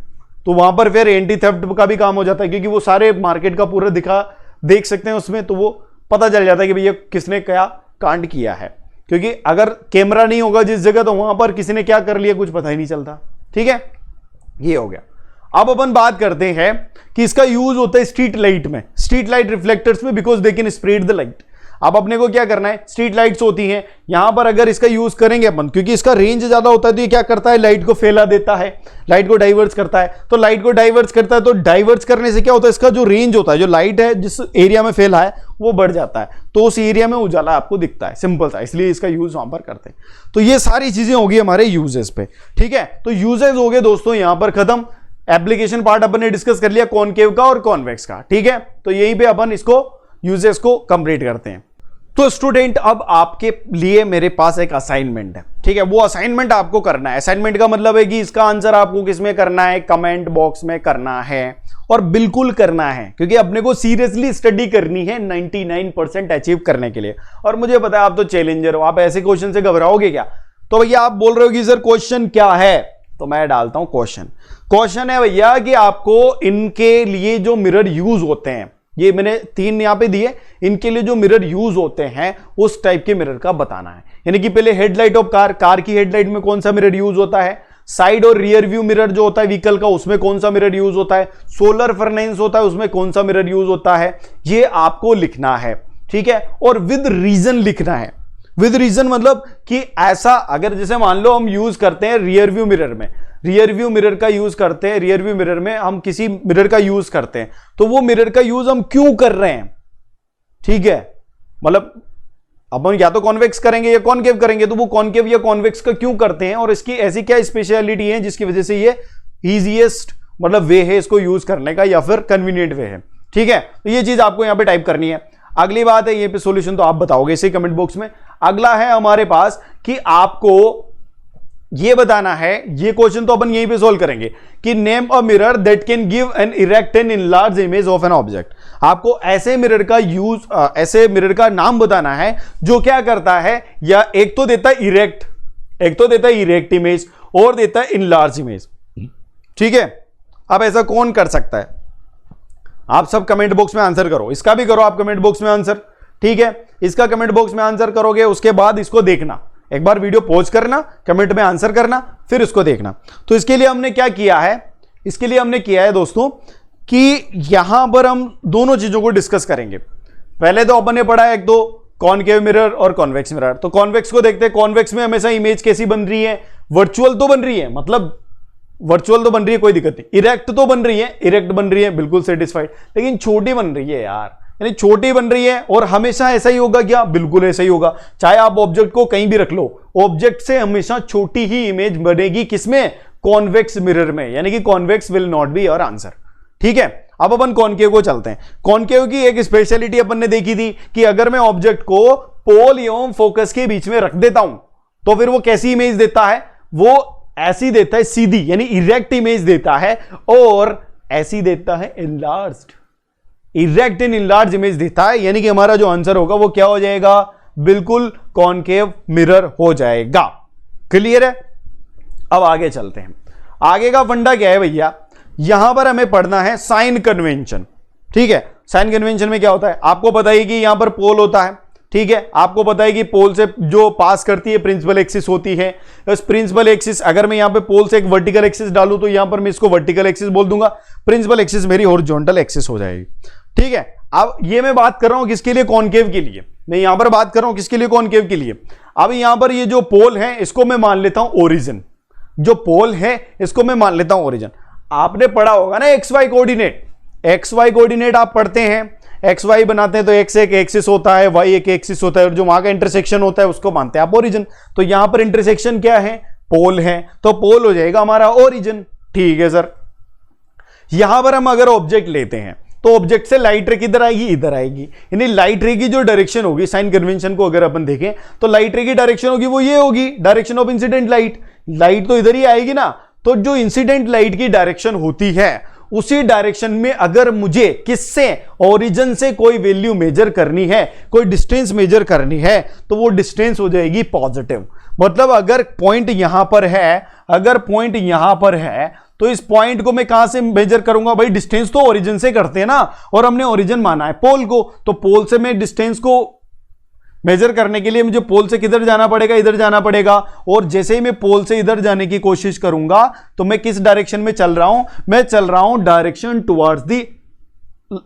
तो वहां पर फिर एंटी थेफ्ट का भी काम हो जाता है, क्योंकि वो सारे मार्केट का पूरा देख सकते हैं उसमें, तो वो पता चल जाता है कि भैया किसने क्या कांड किया है। क्योंकि अगर कैमरा नहीं होगा जिस जगह, तो वहां पर किसी ने क्या कर लिया कुछ पता ही नहीं चलता, ठीक है। ये हो गया। अब अपन बात करते हैं कि इसका यूज होता है स्ट्रीट लाइट में, स्ट्रीट लाइट रिफ्लेक्टर्स में, because they can spread the light. अब अपने को क्या करना है, स्ट्रीट लाइट्स होती हैं, यहां पर अगर इसका यूज करेंगे अपन, क्योंकि इसका रेंज ज्यादा होता है, तो ये क्या करता है, लाइट को फैला देता है, लाइट को डाइवर्ट्स करता है। तो लाइट को डाइवर्ट्स करता है, तो डाइवर्ट्स करने से क्या होता है, इसका जो रेंज होता है, जो लाइट है जिस एरिया में फैला है वो बढ़ जाता है, तो उस एरिया में उजाला आपको दिखता है, सिंपल सा, इसलिए इसका यूज वहां पर करते हैं। तो ये सारी चीजें होगी हमारे यूजेस पे, ठीक है। तो यूजेस हो गए दोस्तों यहां पर खत्म। एप्लीकेशन पार्ट अपन ने डिस्कस कर लिया कॉनकेव का और कॉन्वेक्स का, ठीक है। तो यहीं पे अपन इसको यूजेस को कंप्लीट करते हैं। तो स्टूडेंट, अब आपके लिए मेरे पास एक असाइनमेंट है, ठीक है। वो असाइनमेंट आपको करना है। असाइनमेंट का मतलब है कि इसका आंसर आपको किसमें करना है, कमेंट बॉक्स में करना है, और बिल्कुल करना है, क्योंकि अपने को सीरियसली स्टडी करनी है 99% अचीव करने के लिए। और मुझे पता है आप तो चैलेंजर हो, आप ऐसे क्वेश्चन से घबराओगे क्या। तो भैया आप बोल रहे हो कि सर क्वेश्चन क्या है, तो मैं डालता हूं क्वेश्चन है भैया कि आपको इनके लिए जो मिरर यूज होते हैं, ये मैंने 3 यहां पे दिए, इनके लिए जो मिरर यूज होते हैं उस टाइप के मिरर का बताना है। यानी कि पहले हेडलाइट ऑफ कार की हेडलाइट में कौन सा मिरर यूज होता है, साइड और रियर व्यू मिरर जो होता है व्हीकल का, उसमें कौन सा मिरर यूज होता है, सोलर फर्नेस होता है उसमें कौन सा मिरर यूज होता है, ये आपको लिखना है, ठीक है। और विद रीजन लिखना है। विद रीजन मतलब कि ऐसा, अगर जैसे मान लो हम यूज करते हैं रियर व्यू मिरर में, रियर व्यू मिरर का यूज करते हैं, रियर व्यू मिरर में हम किसी मिरर का यूज करते हैं, तो वो मिरर का यूज हम क्यों कर रहे हैं, ठीक है। मतलब अपन या तो कॉन्वेक्स करेंगे या कॉनकेव करेंगे, तो वो कॉनकेव या कॉन्वेक्स का क्यों करते हैं, और इसकी ऐसी क्या स्पेशलिटी है जिसकी वजह से ये इजीएस्ट मतलब वे है इसको यूज करने का, या फिर कन्वीनियंट वे है, ठीक है। तो ये चीज आपको यहां पे टाइप करनी है। अगली बात है, ये पे सॉल्यूशन तो आप बताओगे इसी कमेंट बॉक्स में। अगला है हमारे पास कि आपको ये बताना है, ये क्वेश्चन तो अपन यहीं पे सोल्व करेंगे कि name a mirror that can give an erect and enlarge image of an object. आपको ऐसे मिरर का यूज, ऐसे मिरर का नाम बताना है जो क्या करता है, या एक तो देता है इरेक्ट, एक तो देता है इरेक्ट इमेज और देता है इनलार्ज इमेज। ठीक है, अब ऐसा कौन कर सकता है? आप सब कमेंट बॉक्स में आंसर करो, इसका भी करो आप कमेंट बॉक्स में आंसर। ठीक है, इसका कमेंट बॉक्स में आंसर करोगे, उसके बाद इसको देखना, एक बार वीडियो पॉज करना, कमेंट में आंसर करना, फिर इसको देखना। तो इसके लिए हमने क्या किया है, इसके लिए हमने किया है दोस्तों कि यहां पर हम दोनों चीजों को डिस्कस करेंगे। पहले तो अपन ने पढ़ा है एक दो कॉनकेव मिरर और कॉन्वेक्स मिरर। तो कॉन्वेक्स को देखते हैं। कॉन्वेक्स में हमेशा इमेज कैसी बन रही है? वर्चुअल तो बन रही है, मतलब वर्चुअल तो बन रही है, कोई दिक्कत नहीं। इरेक्ट तो बन रही है, इरेक्ट बन रही है, बिल्कुल सेटिस्फाइड, लेकिन छोटी बन रही है यार, यानी छोटी बन रही है। और हमेशा ऐसा ही होगा क्या? बिल्कुल ऐसा ही होगा। चाहे आप ऑब्जेक्ट को कहीं भी रख लो, ऑब्जेक्ट से हमेशा छोटी ही इमेज बनेगी। किसमें? कॉन्वेक्स मिरर में, यानी कि convex will not be your answer. ठीक है, अब अपन कॉनकेव को चलते हैं। कॉनकेव की एक स्पेशलिटी अपन ने देखी थी कि अगर मैं ऑब्जेक्ट को पोल एवं फोकस के बीच में रख देता हूं तो फिर वो कैसी इमेज देता है? वो ऐसी देता है सीधी, यानी इरेक्ट इमेज देता है, और ऐसी देता है enlarged, erect and enlarge image देता है। यानी कि हमारा जो आंसर होगा वो क्या हो जाएगा? बिल्कुल कॉनकेव मिरर हो जाएगा। क्लियर है? अब आगे चलते हैं। आगे का फंडा क्या है भैया? यहां पर हमें पढ़ना है साइन कन्वेंशन। ठीक है, साइन कन्वेंशन में क्या होता है? आपको पता है कि यहां पर पोल होता है। ठीक है, आपको पता है कि पोल से जो पास करती है प्रिंसिपल एक्सिस होती है। इस प्रिंसिपल एक्सिस, अगर मैं यहां पे पोल से एक वर्टिकल एक्सिस डालूं तो यहां पर मैं इसको वर्टिकल एक्सिस बोल दूंगा, प्रिंसिपल एक्सिस मेरी हॉरिजॉन्टल एक्सिस हो जाएगी। ठीक है, अब ये मैं बात कर रहा हूं किसके लिए? कॉनकेव के लिए। मैं यहां पर बात कर रहा हूं किसके लिए? कॉनकेव के लिए। अब यहां पर ये जो पोल है इसको मैं मान लेता हूं ओरिजिन, जो पोल है इसको मैं मान लेता हूं ओरिजिन। आपने पढ़ा होगा ना X Y coordinate, X Y coordinate आप पढ़ते हैं, एक्स वाई बनाते हैं तो एक्स एक एक्सिस होता है, वाई एक एक्सिस होता है, और जो वहां का इंटरसेक्शन होता है उसको मानते हैं आप ओरिजिन। तो यहां पर इंटरसेक्शन क्या है? पोल है, तो पोल हो जाएगा हमारा ओरिजिन। ठीक है सर, यहां पर हम अगर ऑब्जेक्ट लेते हैं तो ऑब्जेक्ट से लाइट रे किधर आएगी? इधर आएगी। यानी लाइट रे की जो डायरेक्शन होगी, साइन कन्वेंशन को अगर अपन देखें तो लाइट रे की डायरेक्शन होगी वो ये होगी, direction of incident light. Light तो इधर ही आएगी ना, तो जो इंसिडेंट लाइट की डायरेक्शन होती है उसी डायरेक्शन में अगर मुझे किससे? ओरिजिन से कोई वैल्यू मेजर करनी है, कोई डिस्टेंस मेजर करनी है, तो वो डिस्टेंस हो जाएगी पॉजिटिव। मतलब अगर पॉइंट यहां पर है, अगर पॉइंट यहां पर है तो इस पॉइंट को मैं कहां से मेजर करूंगा? भाई डिस्टेंस तो ओरिजिन से करते हैं ना, और हमने ओरिजिन माना है पोल को, तो पोल से मैं डिस्टेंस को मेजर करने के लिए मुझे पोल से किधर जाना पड़ेगा? इधर जाना पड़ेगा। और जैसे ही मैं पोल से इधर जाने की कोशिश करूंगा तो मैं किस डायरेक्शन में चल रहा हूं? मैं चल रहा हूं direction towards the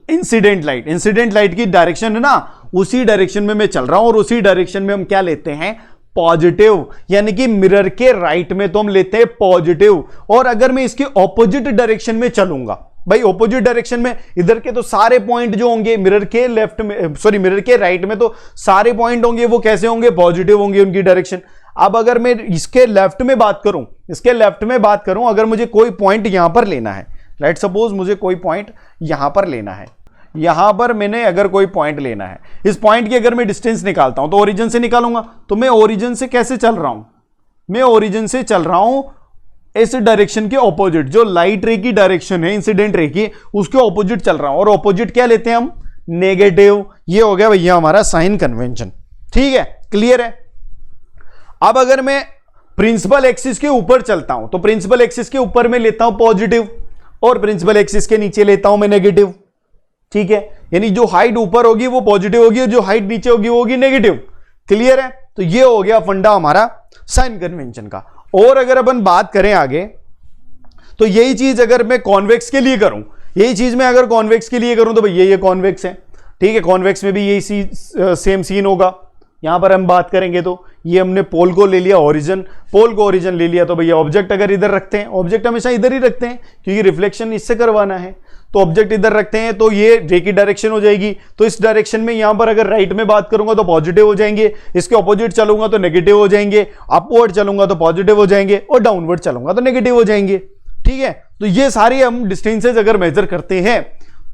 incident light. Incident light की डायरेक्शन है ना, उसी डायरेक्शन में मैं चल रहा हूं, और उसी डायरेक्शन में हम क्या लेते हैं? पॉजिटिव। यानी कि मिरर के राइट में तो हम लेते हैं पॉजिटिव। और अगर मैं इसके ऑपोजिट डायरेक्शन में चलूंगा, भाई ऑपोजिट डायरेक्शन में इधर के तो सारे पॉइंट जो होंगे मिरर के लेफ्ट में, सॉरी मिरर के राइट में तो सारे पॉइंट होंगे, वो कैसे होंगे? पॉजिटिव होंगे उनकी डायरेक्शन। अब अगर मैं इसके लेफ्ट में बात करूं, इसके लेफ्ट में बात करूं, अगर मुझे कोई पॉइंट यहां पर लेना है, लेट सपोज मुझे कोई पॉइंट यहां पर लेना है, यहां पर मैंने अगर कोई पॉइंट लेना है, इस पॉइंट की अगर मैं डिस्टेंस निकालता हूं तो ओरिजिन से निकालूंगा। तो मैं ओरिजिन से कैसे चल रहा हूं? मैं ओरिजिन से चल रहा हूं इस डायरेक्शन के ऑपोजिट, जो लाइट रे की डायरेक्शन है इंसिडेंट रे की, उसके ऑपोजिट चल रहा हूं। और ऑपोजिट क्या लेते हैं हम? नेगेटिव। ये हो गया भैया हमारा साइन कन्वेंशन। ठीक है, क्लियर है? अब अगर मैं प्रिंसिपल एक्सिस के ऊपर चलता हूं तो प्रिंसिपल एक्सिस के ऊपर मैं लेता हूं पॉजिटिव, और प्रिंसिपल एक्सिस के नीचे लेता हूं मैं नेगेटिव। ठीक है, यानी जो हाइट ऊपर होगी वो पॉजिटिव होगी, और जो हाइट नीचे होगी वो होगी नेगेटिव। क्लियर है? तो ये हो गया फंडा हमारा साइन कन्वेंशन का। और अगर अपन बात करें आगे, तो यही चीज अगर मैं कॉन्वेक्स के लिए करूं, यही चीज मैं अगर कॉन्वेक्स के लिए करूं तो भैया ये कॉन्वेक्स है। ठीक है, कॉन्वेक्स में भी यही सेम सीन होगा। यहां पर हम बात करेंगे तो ये हमने पोल को ले लिया ओरिजिन, पोल को ओरिजिन ले लिया, तो भैया ऑब्जेक्ट अगर इधर रखते हैं, ऑब्जेक्ट हमेशा इधर ही रखते हैं क्योंकि रिफ्लेक्शन इससे करवाना है, तो ऑब्जेक्ट इधर रखते हैं तो ये रे की डायरेक्शन हो जाएगी। तो इस डायरेक्शन में यहां पर अगर राइट में बात करूंगा तो पॉजिटिव हो जाएंगे, इसके ऑपोजिट चलूंगा तो नेगेटिव हो जाएंगे, अपवर्ड चलूंगा तो पॉजिटिव हो जाएंगे, और डाउनवर्ड चलूंगा तो नेगेटिव हो जाएंगे। ठीक है, तो ये सारी हम डिस्टेंसेज अगर मेजर करते हैं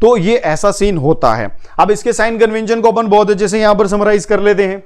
तो ये ऐसा सीन होता है। अब इसके साइन कन्वेंशन को अपन बहुत अच्छे से यहां पर समराइज कर लेते हैं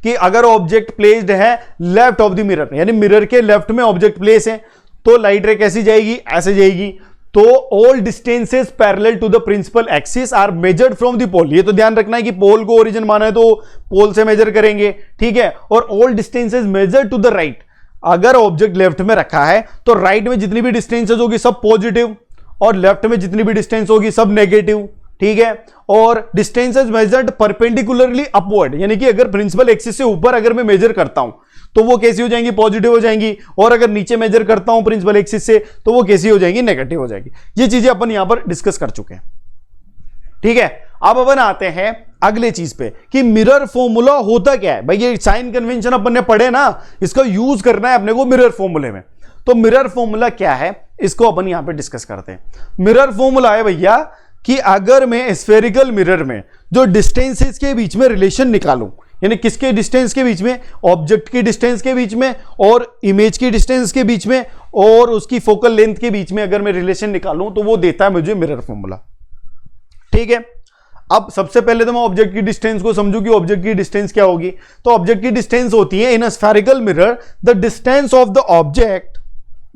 कि अगर ऑब्जेक्ट प्लेस्ड है लेफ्ट ऑफ द मिरर, यानी मिरर के लेफ्ट में ऑब्जेक्ट प्लेस है, तो लाइट रे कैसी जाएगी? ऐसे जाएगी। तो all distances parallel to the principal axis are measured from the pole. ये तो ध्यान रखना है कि पोल को ओरिजिन माना है तो पोल से मेजर करेंगे, ठीक है। और all distances measured to the right, अगर ऑब्जेक्ट लेफ्ट में रखा है तो राइट में जितनी भी डिस्टेंसेस होगी सब पॉजिटिव और लेफ्ट में जितनी भी डिस्टेंस होगी सब नेगेटिव, ठीक है। और डिस्टेंसेस मेजर्ड परपेंडिकुलरली अपवर्ड, यानी कि अगर प्रिंसिपल एक्सिस से ऊपर अगर मैं मेजर करता हूं तो वो कैसी हो जाएंगी, पॉजिटिव हो जाएंगी, और अगर नीचे मेजर करता हूं प्रिंसिपल एक्सिस से तो वो कैसी हो जाएंगी, नेगेटिव हो जाएगी। ये चीजें अपन यहां पर डिस्कस कर चुके हैं, ठीक है। अब अपन आते हैं अगले चीज पे कि मिरर फॉर्मूला होता क्या है। भाई ये साइन कन्वेंशन अपन ने पढ़े ना, इसका यूज करना है अपने को मिरर फॉर्मूले में। तो मिरर फॉर्मूला क्या है इसको अपन यहां पे डिस्कस करते हैं। मिरर फॉर्मूला है भैया कि अगर मैं स्फेरिकल मिरर में जो डिस्टेंसेस के बीच में रिलेशन निकालूं, यानी किसके डिस्टेंस के बीच में, ऑब्जेक्ट की डिस्टेंस के बीच में और इमेज की डिस्टेंस के बीच में और उसकी फोकल लेंथ के बीच में अगर मैं रिलेशन निकालूं तो वो देता है मुझे मिरर फॉर्मूला, ठीक है। अब सबसे पहले तो मैं ऑब्जेक्ट की डिस्टेंस को समझूं कि ऑब्जेक्ट की डिस्टेंस क्या होगी। तो ऑब्जेक्ट की डिस्टेंस होती है in a spherical mirror the distance of the object.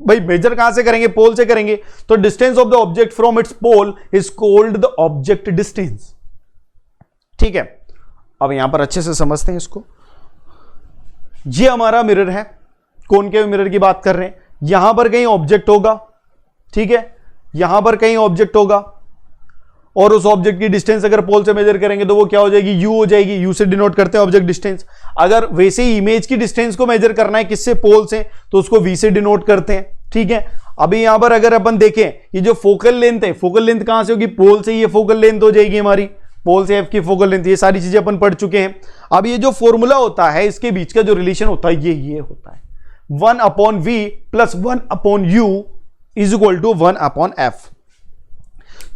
भाई मेजर कहां से करेंगे, पोल से करेंगे, तो distance of the object from its pole is called the object distance, ठीक है। अब यहां पर अच्छे से समझते हैं इसको। ये हमारा मिरर है, कॉनकेव मिरर की बात कर रहे हैं। यहां पर कहीं ऑब्जेक्ट होगा, ठीक है, यहां पर कहीं ऑब्जेक्ट होगा और उस ऑब्जेक्ट की डिस्टेंस अगर पोल से मेजर करेंगे तो वो क्या हो जाएगी, यू हो जाएगी। यू से डिनोट करते हैं ऑब्जेक्ट डिस्टेंस। अगर वैसे ही इमेज की डिस्टेंस को मेजर करना है किससे, पोल से, तो उसको वी से डिनोट करते हैं, ठीक है। अभी यहां पर अगर अपन देखें ये जो फोकल लेंथ है, फोकल लेंथ कहां से होगी, पोल से, ये फोकल लेंथ हो जाएगी हमारी, पोल से एफ की फोकल लेंथ। ये सारी चीजें अपन पढ़ चुके हैं। अब ये जो फॉर्मूला होता है इसके बीच का जो रिलेशन होता है ये होता है 1/v plus 1/u is equal to 1/f।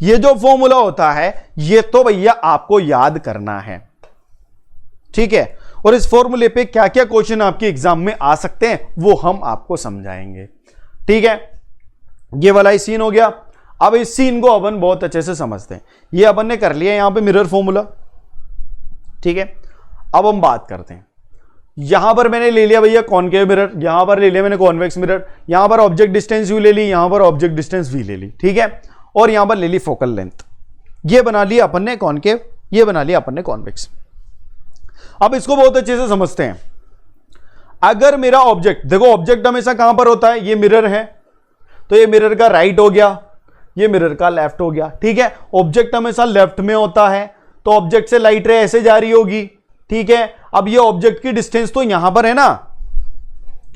ये जो फॉर्मूला होता है ये तो भैया आपको याद करना है, ठीक है। और इस फॉर्मूले पे क्या क्या क्वेश्चन आपके एग्जाम में आ सकते हैं वो हम आपको समझाएंगे, ठीक है। ये वाला ही सीन हो गया। अब इस सीन को अपन बहुत अच्छे से समझते हैं। ये अपन ने कर लिया यहां पे मिरर फॉर्मूला, ठीक है। अब हम बात करते हैं, यहां पर मैंने ले लिया भैया कॉनकेव मिरर, यहां पर ले लिया मैंने कॉन्वेक्स मिरर, यहां पर ऑब्जेक्ट डिस्टेंस यू ले ली, यहां पर ऑब्जेक्ट डिस्टेंस वी ले ली, ठीक है। और यहां पर ले ली फोकल लेंथ। ये बना लिया अपन ने कॉनकेव, ये बना लिया अपन ने कॉन्वेक्स। अब इसको बहुत अच्छे से समझते हैं। अगर मेरा ऑब्जेक्ट, देखो ऑब्जेक्ट हमेशा कहां पर होता है, ये मिरर है तो ये मिरर का राइट हो गया, ये मिरर का लेफ्ट हो गया, ठीक है। ऑब्जेक्ट हमेशा लेफ्ट में होता है तो ऑब्जेक्ट से लाइट रे ऐसे जा रही होगी, ठीक है। अब ये ऑब्जेक्ट की डिस्टेंस तो यहां पर है ना,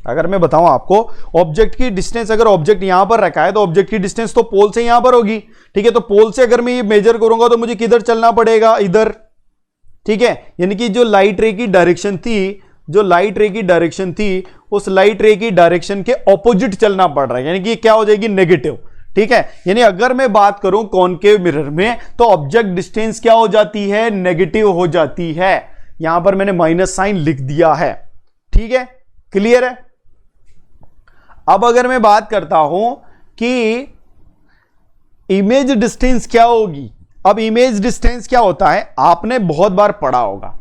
अगर मैं बताऊं आपको ऑब्जेक्ट की डिस्टेंस, अगर ऑब्जेक्ट यहां पर रखा है तो ऑब्जेक्ट की डिस्टेंस तो पोल से यहां पर होगी, ठीक है। तो पोल से अगर मैं ये मेजर करूंगा तो मुझे किधर चलना पड़ेगा, इधर, ठीक है। यानी कि जो लाइट रे की डायरेक्शन थी, जो लाइट रे की डायरेक्शन थी उस लाइट रे की डायरेक्शन के ऑपोजिट चलना पड़ रहा है, यानी कि क्या हो जाएगी, नेगेटिव, ठीक है। यानी अगर मैं बात करूं कॉनकेव मिरर में तो ऑब्जेक्ट डिस्टेंस क्या हो जाती है, नेगेटिव हो जाती है। यहां पर मैंने माइनस साइन लिख दिया है, ठीक है, क्लियर है। अब अगर मैं बात करता हूं कि इमेज डिस्टेंस क्या होगी, अब इमेज डिस्टेंस क्या होता है आपने बहुत बार पढ़ा होगा।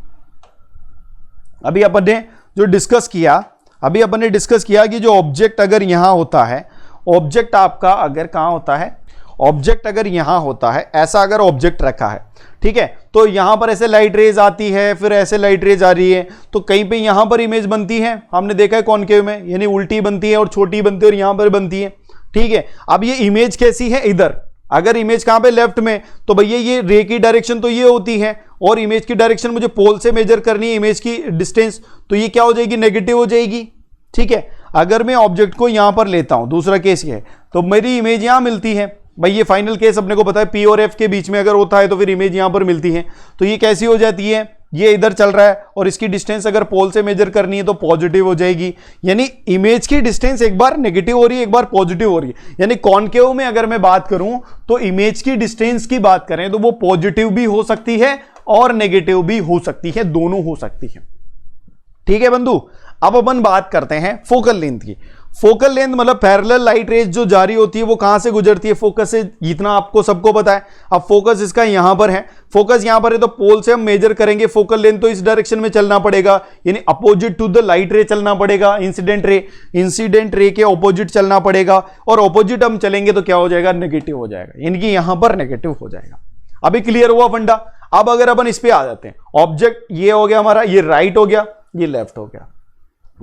अभी अपन ने जो डिस्कस किया, अभी अपन ने डिस्कस किया कि जो ऑब्जेक्ट अगर यहां होता है, ऑब्जेक्ट आपका अगर कहां होता है, ऑब्जेक्ट अगर यहां होता है, ऐसा अगर ऑब्जेक्ट रखा है, ठीक है, तो यहां पर ऐसे लाइट रेज आती है, फिर ऐसे लाइट रेज आ रही है, तो कहीं पे यहां पर इमेज बनती है, हमने देखा है कॉनकेव में, यानी उल्टी बनती है और छोटी बनती है और यहां पर बनती है, ठीक है। अब ये इमेज कैसी है, इधर, अगर इमेज कहां पे, लेफ्ट में, तो भैया ये रे की डायरेक्शन तो ये होती है और इमेज की डायरेक्शन मुझे पोल से मेजर करनी है, इमेज की डिस्टेंस, तो ये क्या हो जाएगी, नेगेटिव हो जाएगी, ठीक है। अगर मैं ऑब्जेक्ट को यहां पर लेता हूं, दूसरा केस ये है, तो मेरी इमेज यहां मिलती है। भाई ये फाइनल केस अपने को पता है, पी और एफ के बीच में अगर होता है तो फिर इमेज यहां पर मिलती है। तो ये कैसी हो जाती है, ये इधर चल रहा है और इसकी डिस्टेंस अगर पोल से मेजर करनी है तो पॉजिटिव हो जाएगी। यानी इमेज की डिस्टेंस एक बार नेगेटिव हो रही है, एक बार पॉजिटिव हो रही है। यानी कॉनकेव में अगर मैं बात करूं तो इमेज की डिस्टेंस की बात करें तो वो पॉजिटिव भी हो सकती है और नेगेटिव भी हो सकती है, दोनों हो सकती है, ठीक है बंधु। अब अपन बात करते हैं फोकल लेंथ की। फोकल लेंथ मतलब पैरेलल लाइट रेज जो जारी होती है वो कहां से गुजरती है, फोकस से, इतना आपको सबको पता है। अब फोकस इसका यहां पर है, फोकस यहां पर है, तो पोल से हम मेजर करेंगे फोकल लेंथ, तो इस डायरेक्शन में चलना पड़ेगा, यानी अपोजिट टू द लाइट रे चलना पड़ेगा, इंसिडेंट रे के ऑपोजिट चलना पड़ेगा, और ऑपोजिट हम चलेंगे तो क्या हो जाएगा, नेगेटिव हो जाएगा, यानी कि यहां पर नेगेटिव हो जाएगा। अभी क्लियर हुआ फंडा। अब अगर अपन इस पे आ जाते हैं, ऑब्जेक्ट ये हो गया हमारा, ये राइट हो गया, ये लेफ्ट हो गया।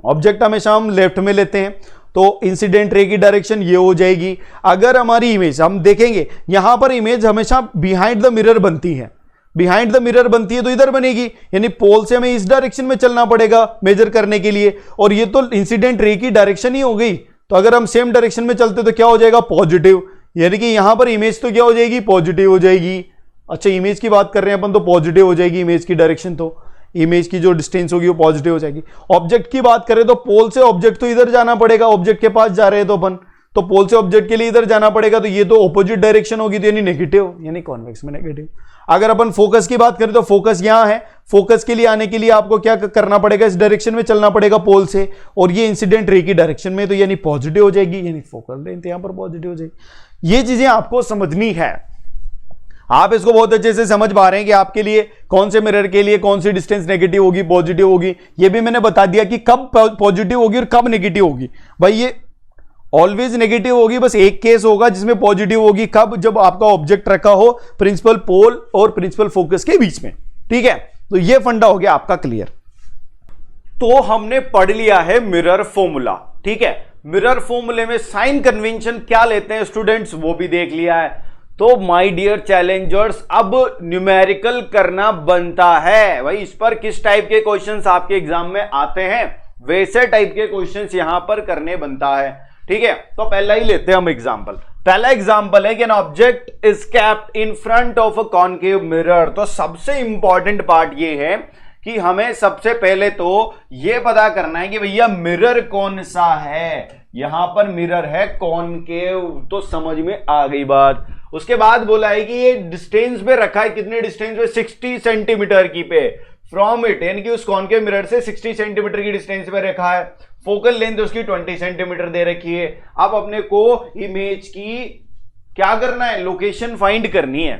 ऑब्जेक्ट हमेशा हम लेफ्ट में लेते हैं, तो इंसिडेंट रे की डायरेक्शन ये हो जाएगी। अगर हमारी इमेज हम देखेंगे, यहां पर इमेज हमेशा बिहाइंड द मिरर बनती है, बिहाइंड द मिरर बनती है तो इधर बनेगी, यानी पोल से हमें इस डायरेक्शन में चलना पड़ेगा मेजर करने के लिए, और ये तो इंसिडेंट रे की डायरेक्शन ही हो गई। तो अगर हम सेम डायरेक्शन में चलते तो क्या हो जाएगा, पॉजिटिव, यानी कि यहां पर इमेज तो क्या हो जाएगी, पॉजिटिव हो जाएगी। अच्छा, इमेज की बात कर रहे हैं अपन, तो पॉजिटिव हो जाएगी इमेज की डायरेक्शन, तो इमेज की जो डिस्टेंस होगी वो पॉजिटिव हो जाएगी। ऑब्जेक्ट की बात करें तो पोल से ऑब्जेक्ट तो इधर जाना पड़ेगा, ऑब्जेक्ट के पास जा रहे हैं तो अपन, तो पोल से ऑब्जेक्ट के लिए इधर जाना पड़ेगा, तो ये तो ऑपोजिट डायरेक्शन होगी, तो यानी नेगेटिव, यानी कॉन्वेक्स में नेगेटिव। अगर अपन फोकस की बात करें तो फोकस यहां है, फोकस के लिए आने के लिए आपको क्या करना पड़ेगा, इस डायरेक्शन में चलना पड़ेगा पोल से, और ये इंसिडेंट रे की डायरेक्शन में, तो यानी पॉजिटिव हो जाएगी, यानी फोकल लेंथ यहां पर पॉजिटिव हो जाएगी। ये चीजें आपको समझनी है। आप इसको बहुत अच्छे से समझ पा रहे हैं कि आपके लिए कौन से मिरर के लिए कौन सी डिस्टेंस नेगेटिव होगी, पॉजिटिव होगी, ये भी मैंने बता दिया कि कब पॉजिटिव होगी और कब नेगेटिव होगी। भाई ये ऑलवेज नेगेटिव होगी, बस एक केस होगा जिसमें पॉजिटिव होगी, कब, जब आपका ऑब्जेक्ट रखा हो प्रिंसिपल पोल और प्रिंसिपल फोकस के बीच में। ठीक है, तो ये फंडा हो गया आपका क्लियर। तो हमने पढ़ लिया है मिरर फॉर्मूला। ठीक है, मिरर फॉर्मूले में साइन कन्वेंशन क्या लेते हैं स्टूडेंट्स, वो भी देख लिया है। तो माय डियर चैलेंजर्स, अब न्यूमेरिकल करना बनता है। भाई इस पर किस टाइप के क्वेश्चंस आपके एग्जाम में आते हैं, वैसे टाइप के क्वेश्चंस यहां पर करने बनता है। ठीक है, तो पहला ही लेते हैं हम एग्जांपल। पहला एग्जांपल है कि an object is kept in front of a concave mirror. तो सबसे इंपॉर्टेंट पार्ट ये है कि हमें सबसे पहले तो यह पता करना है कि भैया मिरर कौन सा है। यहां पर मिरर है कॉनकेव, तो समझ में आ गई बात। उसके बाद बोला है कि ये डिस्टेंस पे रखा है, कितने डिस्टेंस पे, 60 सेंटीमीटर की पे फ्रॉम इट, यानी कि उस कॉनकेव मिरर से 60 सेंटीमीटर की डिस्टेंस पे रखा है। फोकल लेंथ उसकी 20 सेंटीमीटर दे रखी है। अब अपने को इमेज की क्या करना है, लोकेशन फाइंड करनी है,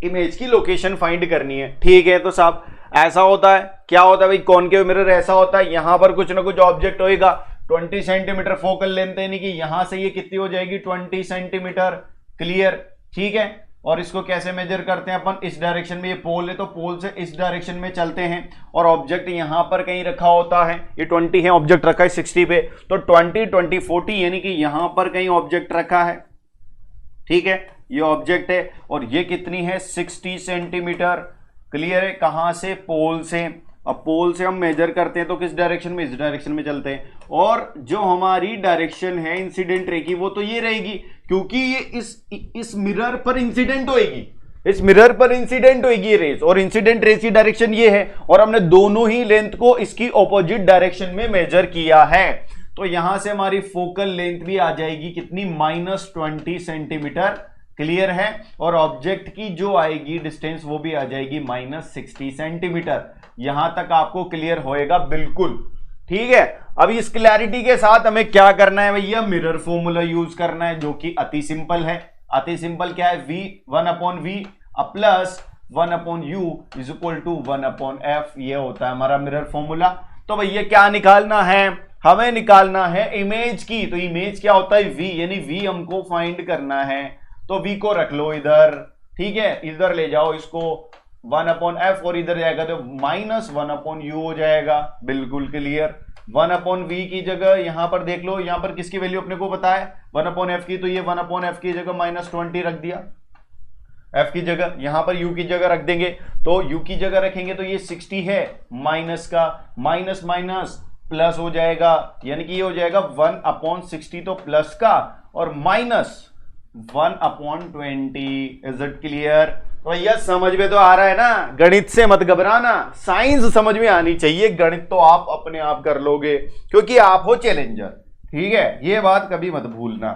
इमेज की लोकेशन फाइंड करनी है। ठीक है, तो साहब ऐसा होता है, क्या होता है भाई, कॉनकेव मिरर ऐसा होता है, यहां पर कुछ ना कुछ ऑब्जेक्ट होएगा, 20 सेंटीमीटर फोकल लेंथ, यानी कि यहां से ये कितनी हो जाएगी, 20 सेंटीमीटर। क्लियर, ठीक है। और इसको कैसे मेजर करते हैं अपन, इस डायरेक्शन में ये पोल है तो पोल से इस डायरेक्शन में चलते हैं, और ऑब्जेक्ट यहां पर कहीं रखा होता है, ये 20 है, ऑब्जेक्ट रखा है 60 पे, तो 20 20 40 यानी कि यहां पर कहीं ऑब्जेक्ट रखा है। ठीक है, ये ऑब्जेक्ट है और ये कितनी है, 60 सेंटीमीटर। क्लियर है, कहां से, पोल से। अब पोल से हम मेजर करते हैं तो किस डायरेक्शन में, इस डायरेक्शन में चलते हैं, और जो हमारी डायरेक्शन है इंसिडेंट रे की वो तो ये रहेगी, क्योंकि ये इस मिरर पर इंसिडेंट होएगी, इस मिरर पर इंसिडेंट होएगी रेस, और इंसिडेंट रेस की डायरेक्शन ये है, और हमने दोनों ही लेंथ को इसकी ऑपोजिट डायरेक्शन में मेजर किया है। तो यहां से हमारी फोकल लेंथ भी आ जाएगी कितनी, -20 सेंटीमीटर। क्लियर है, और ऑब्जेक्ट की जो आएगी डिस्टेंस वो भी आ जाएगी -60 सेंटीमीटर। यहां तक आपको क्लियर होएगा बिल्कुल। ठीक है, अब इस क्लैरिटी के साथ हमें क्या करना है भैया, मिरर फॉर्मूला यूज करना है, जो कि अति सिंपल है। अति सिंपल क्या है, v 1/v plus 1/u is equal to 1/f, ये होता है हमारा मिरर फॉर्मूला। तो भैया क्या निकालना है, हमें निकालना है इमेज की। तो इमेज क्या होता है, v, यानी v हमको फाइंड करना है, तो v को रख लो इधर। ठीक है, इधर ले जाओ इसको, 1/f, और इधर जाएगा तो -1/u हो जाएगा। बिल्कुल क्लियर, 1/v की जगह यहां पर देख लो, यहां पर किसकी वैल्यू अपने को पता है, 1/f की, तो ये 1/f की जगह -20 रख दिया, f की जगह, यहां पर u की जगह रख देंगे, तो u की जगह रखेंगे तो ये 60 है, माइनस का माइनस माइनस प्लस हो जाएगा, यानी कि ये हो जाएगा 1/60, तो प्लस का, और माइनस 1/20। Is it clear? तो भैया समझ में तो आ रहा है ना, गणित से मत घबराना, साइंस समझ में आनी चाहिए, गणित तो आप अपने आप कर लोगे क्योंकि आप हो चैलेंजर। ठीक है, ये बात कभी मत भूलना।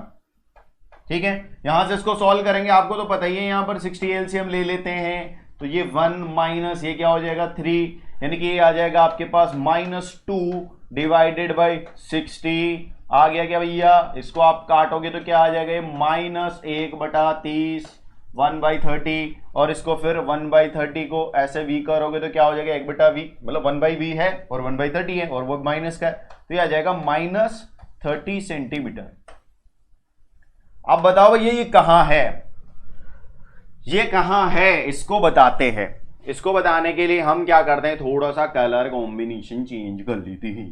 ठीक है, यहां से इसको सॉल्व करेंगे, आपको तो पता ही है, यहां पर 60 एलसीएम ले लेते हैं, तो ये 1 माइनस ये क्या हो जाएगा 3, यानी कि ये आ जाएगा आपके पास -2 डिवाइडेड बाई 60 आ गया क्या भैया, इसको आप काटोगे तो क्या आ जाएगा, -1/30 1/30, और इसको फिर 1/30 को ऐसे v करोगे तो क्या हो जाएगा, 1/v, मतलब 1/v है और 1/30 है और वो माइनस का है, तो ये आ जाएगा -30 सेंटीमीटर। अब बताओ भैया ये कहां है, ये कहां है, इसको बताते हैं। इसको बताने के लिए हम क्या करते हैं, थोड़ा सा कलर कॉम्बिनेशन चेंज कर लेते हैं।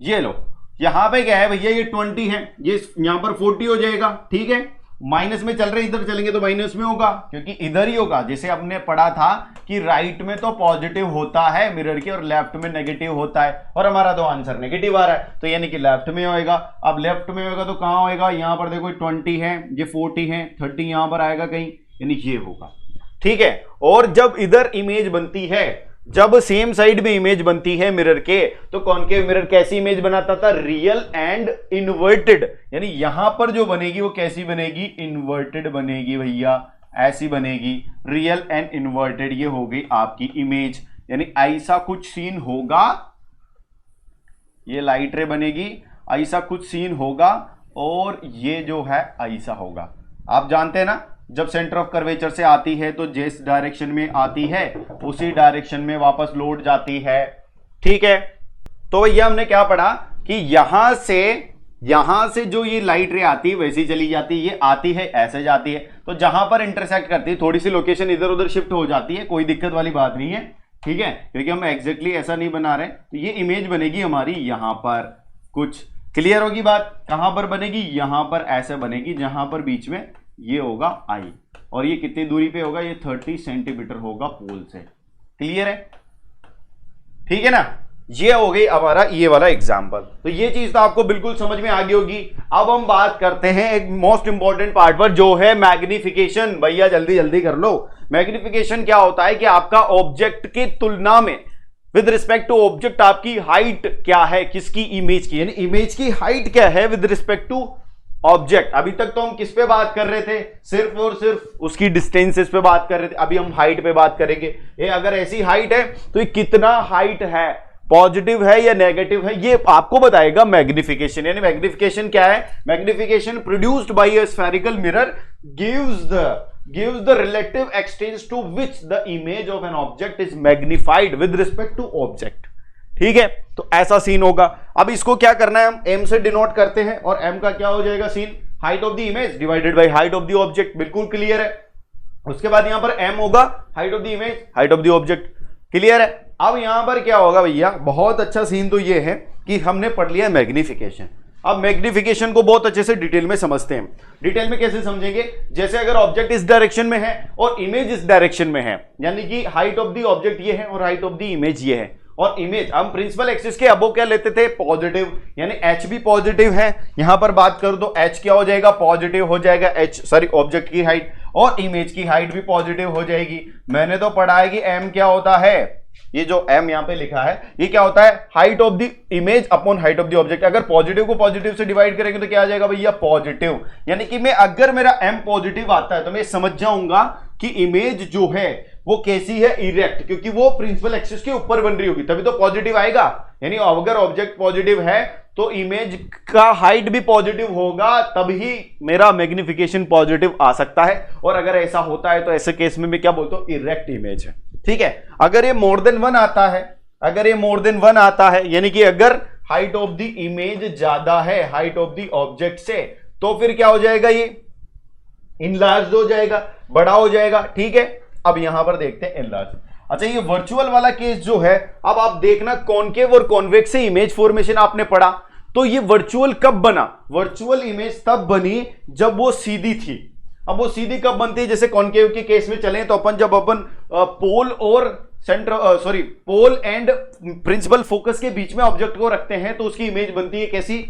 ये लो, यहां पे क्या है भैया, ये 20 है, ये यहां पर 40 हो जाएगा, ठीक है। माइनस में चल रहे, इधर चलेंगे तो माइनस में होगा, क्योंकि इधर ही होगा। जैसे हमने पढ़ा था कि राइट में तो पॉजिटिव होता है मिरर के और लेफ्ट में नेगेटिव होता है, और हमारा तो आंसर नेगेटिव आ रहा है, तो यानी कि लेफ्ट में होएगा। अब लेफ्ट में होगा तो कहां होएगा, यहां पर देखो 20 है, ये 40 है, 30 यहां पर आएगा कहीं, यानी ये होगा, ठीक है। और जब इधर इमेज बनती है, जब सेम साइड में इमेज बनती है मिरर के, तो कॉनकेव मिरर कैसी इमेज बनाता था, रियल एंड इन्वर्टेड, यानी यहां पर जो बनेगी वो कैसी बनेगी, इन्वर्टेड बनेगी भैया, ऐसी बनेगी, रियल एंड इन्वर्टेड, ये हो गई आपकी इमेज। यानी ऐसा कुछ सीन होगा, ये लाइट रे बनेगी, ऐसा कुछ सीन होगा, और ये जो है ऐसा होगा। आप जानते हैं ना, जब सेंटर ऑफ कर्वेचर से आती है तो जिस डायरेक्शन में आती है उसी डायरेक्शन में वापस लौट जाती है, ठीक है। तो ये हमने क्या पढ़ा कि यहां से जो ये लाइट रे आती है वैसी चली जाती है, ये आती है ऐसे जाती है, तो जहां पर इंटरसेक्ट करती है थोड़ी सी लोकेशन इधर उधर शिफ्ट हो जाती है, कोई दिक्कत वाली बात नहीं है, ठीक है, क्योंकि हम एग्जैक्टली ऐसा नहीं बना रहे। तो ये इमेज बनेगी हमारी यहां पर, कुछ क्लियर होगी बात, कहां पर बनेगी, यहां पर ऐसे बनेगी, जहां पर बीच में ये होगा आई, और ये कितनी दूरी पे होगा, ये 30 सेंटीमीटर होगा पोल से, क्लियर है, ठीक है ना। ये हो गई हमारा ये वाला एग्जांपल। तो ये चीज तो आपको बिल्कुल समझ में आ गई होगी। अब हम बात करते हैं एक मोस्ट इंपॉर्टेंट पार्ट पर, जो है मैग्निफिकेशन। भैया जल्दी जल्दी कर लो। मैग्निफिकेशन क्या होता है कि आपका ऑब्जेक्ट की तुलना में विद रिस्पेक्ट टू ऑब्जेक्ट आपकी हाइट क्या है, किसकी, इमेज की, यानी इमेज की हाइट क्या है विद रिस्पेक्ट टू ऑब्जेक्ट। अभी तक तो हम किस पे बात कर रहे थे, सिर्फ और सिर्फ उसकी डिस्टेंसेस पे बात कर रहे थे, अभी हम हाइट पे बात करेंगे। ये अगर ऐसी हाइट है तो ये कितना हाइट है, पॉजिटिव है या नेगेटिव है, ये आपको बताएगा मैग्निफिकेशन। यानी मैग्निफिकेशन क्या है, magnification produced by a spherical mirror gives the relative extent to which the image of an object is magnified with respect to object, ठीक है। तो ऐसा सीन होगा। अब इसको क्या करना है, हम m से डिनोट करते हैं, और m का क्या हो जाएगा scene, height of the image divided by height of the object, बिल्कुल क्लियर है। उसके बाद यहां पर m होगा height of the image, height of the object, clear है। अब यहां पर क्या होगा भैया, बहुत अच्छा सीन तो ये है कि हमने पढ़ लिया मैग्निफिकेशन। अब मैग्निफिकेशन को बहुत अच्छे से डिटेल में समझते हैं। डिटेल में कैसे समझेंगे, जैसे अगर ऑब्जेक्ट इस डायरेक्शन में है और इमेज इस डायरेक्शन में है, यानी कि हाइट ऑफ द ऑब्जेक्ट ये है और हाइट ऑफ द इमेज ये है, और इमेज हम प्रिंसिपल एक्सिस के अबो क्या लेते थे, पॉजिटिव, यानी h भी पॉजिटिव है। यहां पर बात करूं तो h क्या हो जाएगा, पॉजिटिव हो जाएगा, ऑब्जेक्ट की हाइट, और इमेज की हाइट भी पॉजिटिव हो जाएगी। मैंने तो पढ़ा है कि m क्या होता है, ये जो m यहां पे लिखा है ये क्या होता है, height of the image upon height of the object. अगर पॉजिटिव को पॉजिटिव से डिवाइड करेंगे तो क्या आ जाएगा भैया, पॉजिटिव। यानी कि मैं अगर मेरा m पॉजिटिव आता है तो मैं समझ जाऊंगा कि इमेज जो है वो कैसी है, इरेक्ट, क्योंकि वो प्रिंसिपल एक्सिस के ऊपर बन रही होगी, तभी तो पॉजिटिव आएगा। यानी अगर ऑब्जेक्ट पॉजिटिव है तो इमेज का हाइट भी पॉजिटिव होगा, तभी मेरा मैग्निफिकेशन पॉजिटिव आ सकता है। और अगर ऐसा होता है तो ऐसे केस में मैं क्या बोलता हूं, इरेक्ट इमेज है, ठीक है। अगर ये मोर देन 1 आता है, अगर ये मोर देन 1 आता है, यानी कि अगर हाइट ऑफ द इमेज ज्यादा है हाइट ऑफ द ऑब्जेक्ट से, तो फिर क्या हो जाएगा, ये इनलार्ज हो जाएगा, बड़ा हो जाएगा, ठीक है। अब यहां पर देखते हैं इनलार्ज। अच्छा, ये वर्चुअल वाला केस जो है, अब आप देखना कॉनकेव और कॉन्वेक्स से इमेज फॉर्मेशन आपने पढ़ा, तो ये वर्चुअल कब बना, वर्चुअल इमेज तब बनी जब वो सीधी थी। अब वो सीधी कब बनती है, जैसे कॉनकेव के केस में चलें तो जब अपन पोल और पोल एंड प्रिंसिपल फोकस के बीच में ऑब्जेक्ट को रखते हैं तो उसकी इमेज बनती है कैसी,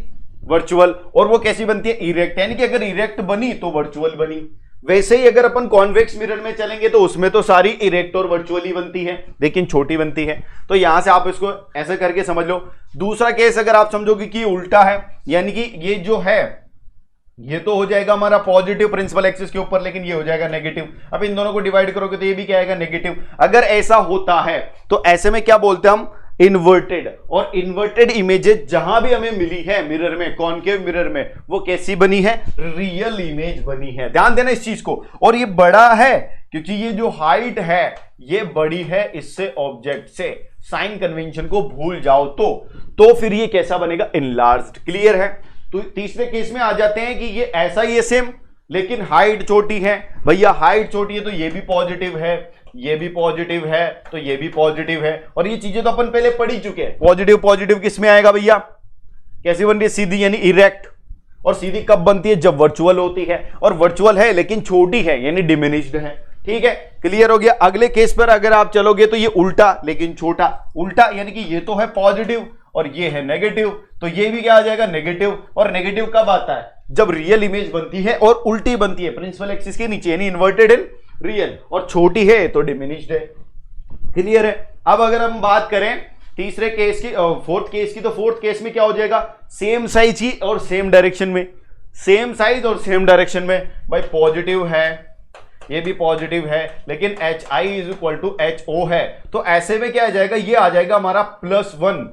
वर्चुअल। और वो कैसी बनती है, इरेक्ट, यानी कि अगर इरेक्ट बनी तो वर्चुअल बनी। वैसे ही अगर अपन कॉन्वेक्स मिरर में चलेंगे तो उसमें तो सारी इरेक्ट और वर्चुअली बनती है, लेकिन छोटी बनती है। तो यहां से आप इसको ऐसे करके समझ लो। दूसरा केस अगर आप समझोगे कि उल्टा है, यानी कि ये जो है ये तो हो जाएगा हमारा पॉजिटिव प्रिंसिपल एक्सिस के ऊपर, लेकिन ये हो जाएगा नेगेटिव। अब इन दोनों को डिवाइड करोगे तो ये भी क्या आएगा, नेगेटिव। अगर ऐसा होता है तो ऐसे में क्या बोलते हैं हम, इन्वर्टेड, और इन्वर्टेड इमेजेस जहां भी हमें मिली है मिरर में, कॉनकेव मिरर में, वो कैसी बनी है? रियल इमेज बनी है। ध्यान देना इस चीज को। और ये बड़ा है क्योंकि ये जो हाइट है ये बड़ी है इससे, ऑब्जेक्ट से। साइन कन्वेंशन को भूल जाओ तो फिर ये कैसा बनेगा? इनलार्ज्ड। क्लियर है? तो तीसरे केस में आ जाते हैं कि ये ऐसा ही है सेम, लेकिन हाइट छोटी है। भैया हाइट छोटी है तो ये भी पॉजिटिव है, ये भी पॉजिटिव है, तो ये भी पॉजिटिव है। और ये चीजें तो अपन पहले पढ़ ही चुके हैं। पॉजिटिव पॉजिटिव किस में आएगा भैया? कैसी बन रही है? सीधी यानी इरेक्ट। और सीधी कब बनती है? जब वर्चुअल होती है। और वर्चुअल है लेकिन छोटी है यानी डिमिनिश्ड है। ठीक है, क्लियर हो गया। अगले केस पर अगर आप चलोगे तो ये उल्टा लेकिन छोटा। उल्टा यानी कि ये तो है पॉजिटिव और ये है नेगेटिव, तो ये भी क्या आ जाएगा? नेगेटिव। और नेगेटिव कब आता है? जब रियल इमेज बनती है और उल्टी बनती है, प्रिंसिपल एक्सिस के नीचे, यानी इन्वर्टेड इन रियल। और छोटी है तो डिमिनिश्ड है। क्लियर है? अब अगर हम बात करें तीसरे केस की, फोर्थ केस की, तो फोर्थ केस में क्या हो जाएगा? सेम साइज की और सेम डायरेक्शन में। सेम साइज और सेम डायरेक्शन में। भाई पॉजिटिव है, ये भी पॉजिटिव है, लेकिन HI is equal to HO है, तो ऐसे में क्या आ जाएगा? ये आ जाएगा हमारा +1।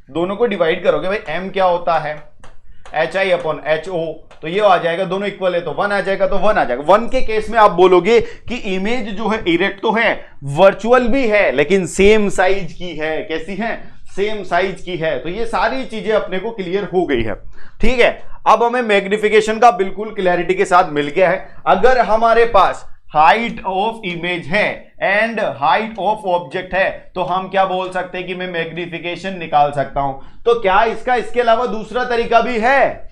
दोनों को डिवाइड करोगे भाई, M क्या होता है? HI अपॉन HO, तो ये आ जाएगा, दोनों इक्वल है तो 1 आ जाएगा, तो 1 आ जाएगा। 1 के केस में आप बोलोगे कि इमेज जो है इरेक्ट तो है, वर्चुअल भी है, लेकिन सेम साइज की है। कैसी है? सेम साइज की है। तो ये सारी चीजें अपने को क्लियर हो गई है। ठीक है, अब हमें मैग्निफिकेशन का बिल्कुल क्लैरिटी के साथ मिल गया है। अगर हमारे पास हाइट ऑफ इमेज है एंड हाइट ऑफ ऑब्जेक्ट है तो हम क्या बोल सकते हैं कि मैं मैग्निफिकेशन निकाल सकता हूं। तो क्या इसका इसके अलावा दूसरा तरीका भी है?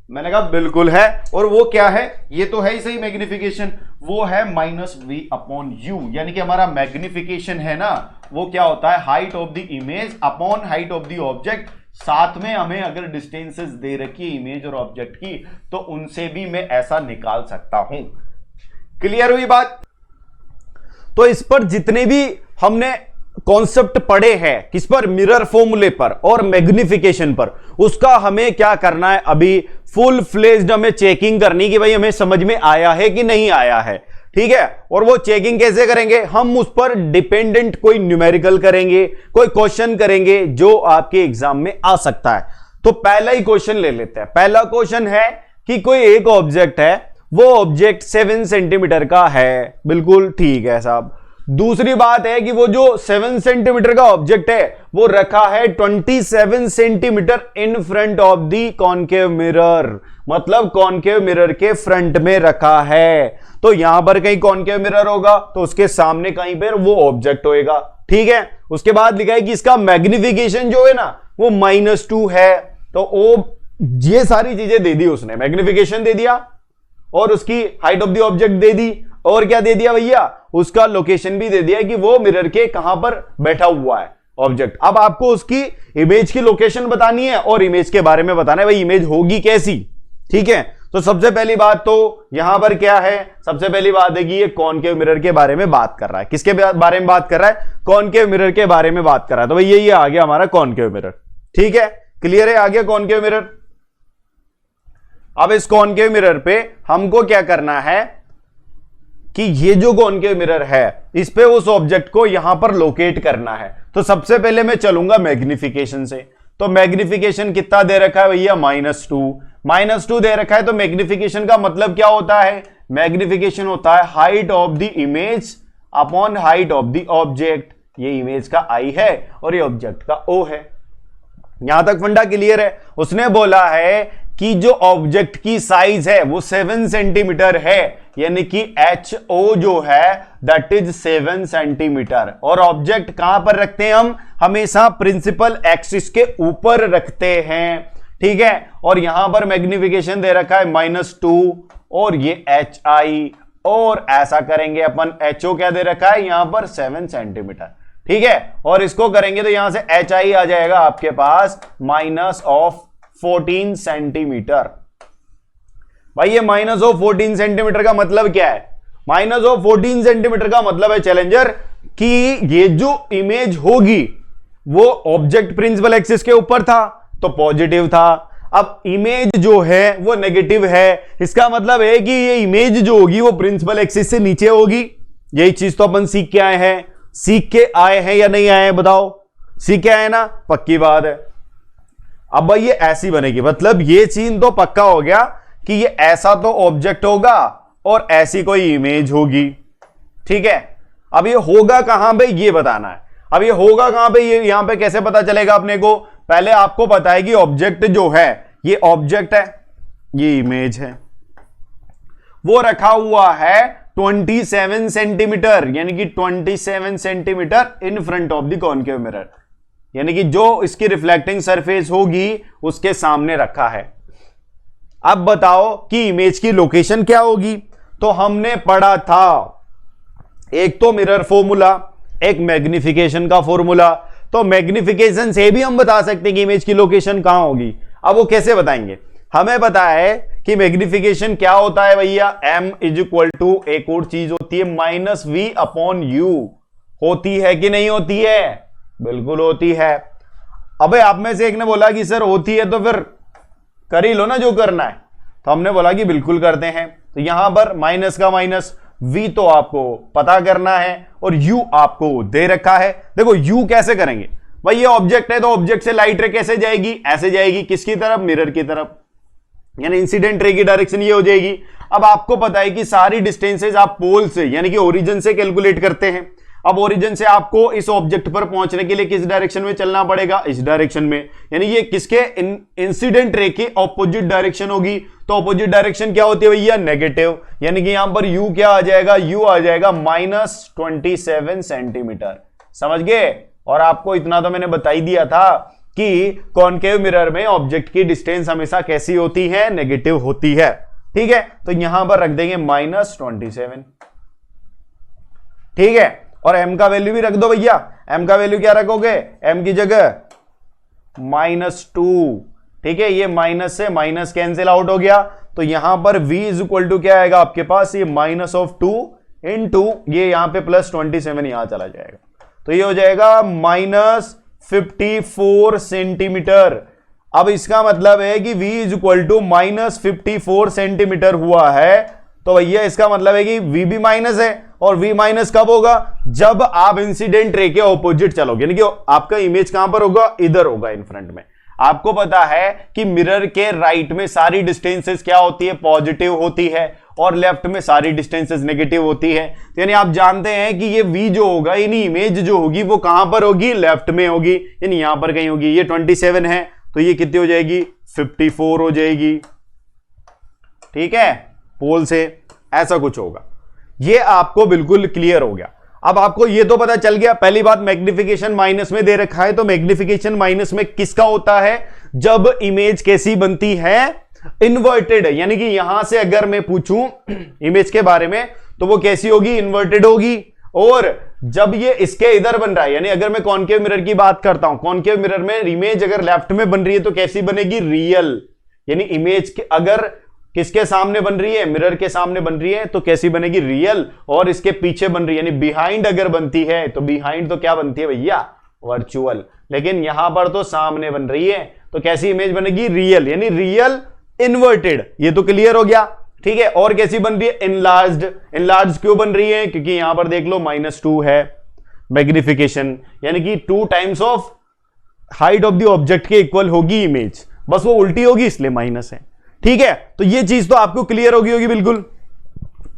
मैंने कहा बिल्कुल है। और वो क्या है? ये तो है ही सही मैग्निफिकेशन, वो है -v/u, यानी कि हमारा मैग्निफिकेशन है ना, वो क्या होता है? Height of the image upon height of the object. साथ में हमें अगर डिस्टेंसेस दे रखी है इमेज और ऑब्जेक्ट की, तो उनसे भी मैं ऐसा निकाल सकता हूं। क्लियर हुई बात? तो इस पर जितने भी हमने कॉन्सेप्ट पढ़े हैं, किस पर? मिरर फॉर्मूले पर और मैग्निफिकेशन पर, उसका हमें क्या करना है? अभी फुल फ्लेज्ड हमें चेकिंग करनी कि भाई हमें समझ में आया है कि नहीं आया है। ठीक है, और वो चेकिंग कैसे करेंगे? हम उस पर डिपेंडेंट कोई न्यूमेरिकल करेंगे, कोई क्वेश्चन करेंगे जो आपके एग्जाम में आ सकता है। तो पहला ही क्वेश्चन ले लेते हैं। पहला क्वेश्चन है कि कोई एक ऑब्जेक्ट है, वो ऑब्जेक्ट 7 सेंटीमीटर का है। बिल्कुल ठीक है साहब। दूसरी बात है कि वो जो 7 सेंटीमीटर का ऑब्जेक्ट है वो रखा है 27 centimetre in front of the concave mirror, मतलब कॉनकेव मिरर के फ्रंट में रखा है। तो यहां पर कहीं कॉनकेव मिरर होगा तो उसके सामने कहीं पर वो ऑब्जेक्ट होएगा। ठीक है, उसके बाद लिखा है कि इसका मैग्निफिकेशन जो है ना वो -2 है। तो वो ये सारी चीजें दे दी उसने, मैग्निफिकेशन दे दिया और उसकी height of the object they दी, और क्या दे दिया भैया? उसका लोकेशन भी दे दिया कि वो मिरर के कहां पर बैठा हुआ है ऑब्जेक्ट। अब आपको उसकी इमेज की लोकेशन बतानी है और इमेज के बारे में बताना है भाई इमेज होगी कैसी। ठीक है, तो सबसे पहली बात तो यहां पर क्या है? सबसे पहली बात है कि ये कॉनकेव मिरर के बारे में बात कर रहा है। किसके बारे में बात कर रहा है? कॉनकेव मिरर के बारे में बात कर रहा है। तो भाई ये आ गया हमारा कॉनकेव मिरर। ठीक है, क्लियर है? आ गया कॉनकेव मिरर। अब इस कॉनकेव मिरर पे हमको क्या करना है कि ये जो कॉनकेव मिरर है इस पे उस ऑब्जेक्ट को यहां पर लोकेट करना है। तो सबसे पहले मैं चलूंगा मैग्निफिकेशन से। तो मैग्निफिकेशन कितना दे रखा है भैया? -2 दे रखा है। तो मैग्निफिकेशन का मतलब क्या होता है? मैग्निफिकेशन होता है height of the image upon height of the object. ये इमेज का I है और ये ऑब्जेक्ट का O है। यहां तक फंडा क्लियर है? उसने बोला है कि जो ऑब्जेक्ट की साइज है वो 7 सेंटीमीटर है, यानी कि HO जो है दैट इज 7 सेंटीमीटर। और ऑब्जेक्ट कहां पर रखते हैं हम? हमेशा प्रिंसिपल एक्सिस के ऊपर रखते हैं। ठीक है, और यहां पर मैग्निफिकेशन दे रखा है -2 और ये HI, और ऐसा करेंगे अपन HO क्या दे रखा है यहां पर? 7 सेंटीमीटर। ठीक है, और इसको करेंगे तो यहां से HI आ जाएगा आपके पास -14 सेंटीमीटर। भाई ये -14 सेंटीमीटर का मतलब क्या है? -14 सेंटीमीटर का मतलब है चैलेंजर कि ये जो इमेज होगी वो ऑब्जेक्ट प्रिंसिपल एक्सिस के ऊपर था तो पॉजिटिव था। अब इमेज जो है वो नेगेटिव है, इसका मतलब है कि ये इमेज जो होगी वो प्रिंसिपल एक्सिस से नीचे होगी। यही चीज तो अपन सीख के आए हैं। सीख के आए हैं या नहीं आए हैं बताओ? सी क्या है ना, पक्की बात है। अब भाई ये ऐसी बनेगी, मतलब ये चीज तो पक्का हो गया कि ये ऐसा तो ऑब्जेक्ट होगा और ऐसी कोई इमेज होगी, ठीक है। अब ये होगा कहां पे ये बताना है। अब ये होगा कहां पे, ये यहां पे कैसे पता चलेगा अपने को, पहले आपको पता है कि ऑब्जेक्ट जो है ये ऑब्जेक्ट है, ये इमेज है, वो रखा हुआ है 27 सेंटीमीटर, यानी कि 27 centimetre in front of the concave mirror, यानी कि जो इसकी रिफ्लेक्टिंग सरफेस होगी उसके सामने रखा है। अब बताओ कि इमेज की लोकेशन क्या होगी। तो हमने पढ़ा था एक तो मिरर फॉर्मूला, एक मैग्निफिकेशन का फॉर्मूला। तो मैग्निफिकेशन से भी हम बता सकते हैं कि इमेज की लोकेशन कहां होगी। अब वो कैसे बताएंगे, हमें पता है कि मैग्निफिकेशन क्या होता है भैया, m इज इक्वल टू एक और चीज होती है माइनस वी अपॉन यू। होती है कि नहीं होती है, बिल्कुल होती है। अबे आप में से एक ने बोला कि सर होती है, तो फिर कर ही लो ना जो करना है। तो हमने बोला कि बिल्कुल करते हैं। तो यहां पर माइनस का माइनस, v तो आपको पता करना है और u आपको दे रखा है। देखो u कैसे करेंगे भाई, ये ऑब्जेक्ट है तो ऑब्जेक्ट से लाइट रे कैसे जाएगी, ऐसे जाएगी, किसकी तरफ, मिरर की तरफ, यानी इंसिडेंट रे की डायरेक्शन ये हो जाएगी। अब आपको पता है कि सारी डिस्टेंसेज आप पोल से यानी कि ओरिजिन से कैलकुलेट करते हैं। अब ओरिजिन से आपको इस ऑब्जेक्ट पर पहुंचने के लिए किस डायरेक्शन में चलना पड़ेगा, इस डायरेक्शन में, यानी ये किसके इंसिडेंट रे की ऑपोजिट डायरेक्शन होगी। तो ऑपोजिट डायरेक्शन क्या होती है भैया, नेगेटिव, यानी कि यहां पर u क्या आ जाएगा, u आ जाएगा -27 सेंटीमीटर। समझ गए। और आपको इतना तो मैंने बता ही दिया था कि कॉनकेव मिरर में ऑब्जेक्ट की डिस्टेंस हमेशा कैसी होती है, नेगेटिव होती है, ठीक है। तो यहां पर रख देंगे -27, ठीक है। और m का वैल्यू भी रख दो भैया, m का वैल्यू क्या रखोगे, m की जगह -2, ठीक है। ये माइनस से माइनस कैंसिल आउट हो गया, तो यहां पर v इज इक्वल टू क्या आएगा आपके पास, ये -2 इंटू ये यहां पे +27 यहां चला जाएगा, तो ये हो जाएगा -54 सेंटीमीटर। अब इसका मतलब है कि v is equal to -54 centimetre हुआ है, तो भैया इसका मतलब है कि v भी माइनस है। और v माइनस कब होगा, जब आप इंसिडेंट रे के ऑपोजिट चलोगे, यानी कि आपका इमेज कहां पर होगा, इधर होगा इन फ्रंट में। आपको पता है कि मिरर के राइट में सारी डिस्टेंसेस क्या होती है, पॉजिटिव होती है, और लेफ्ट में सारी डिस्टेंसेस नेगेटिव होती है। तो यानी आप जानते हैं कि ये v जो होगा, यानी इमेज जो होगी वो कहां पर होगी, लेफ्ट में होगी, यानी यहां पर कहीं होगी। ये 27 है तो ये कितनी हो जाएगी, 54 हो जाएगी, ठीक है, पोल से ऐसा कुछ होगा। ये आपको बिल्कुल क्लियर हो गया। अब आपको ये तो पता चल गया, पहली बात मैग्निफिकेशन माइनस में दे रखा है, तो मैग्निफिकेशन माइनस में किसका होता है, जब इमेज कैसी बनती है, इन्वर्टेड, यानी कि यहां से अगर मैं पूछूं इमेज के बारे में तो वो कैसी होगी, इन्वर्टेड होगी। और जब ये इसके इधर बन रहा है, यानी अगर मैं कॉनकेव मिरर की बात करता हूं, कॉनकेव मिरर में इमेज अगर लेफ्ट में बन रही है तो कैसी बनेगी, रियल, यानी इमेज अगर किसके सामने बन रही है, मिरर के सामने बन रही है तो कैसी बनेगी, रियल। और इसके पीछे बन रही है यानी बिहाइंड अगर बनती है तो बिहाइंड तो क्या बनती है भैया, वर्चुअल। लेकिन यहां पर तो सामने बन रही है तो कैसी इमेज बनेगी, रियल, यानी रियल इन्वर्टेड। ये तो क्लियर हो गया, ठीक है। और कैसी बन रही है, इनलार्ज्ड। इनलार्ज क्यों बन रही है, क्योंकि यहां पर देख लो -2 है मैग्निफिकेशन, यानी कि 2 times of height of the object के इक्वल होगी इमेज, बस वो उल्टी होगी इसलिए माइनस है, ठीक है। तो ये चीज तो आपको क्लियर होगी बिल्कुल।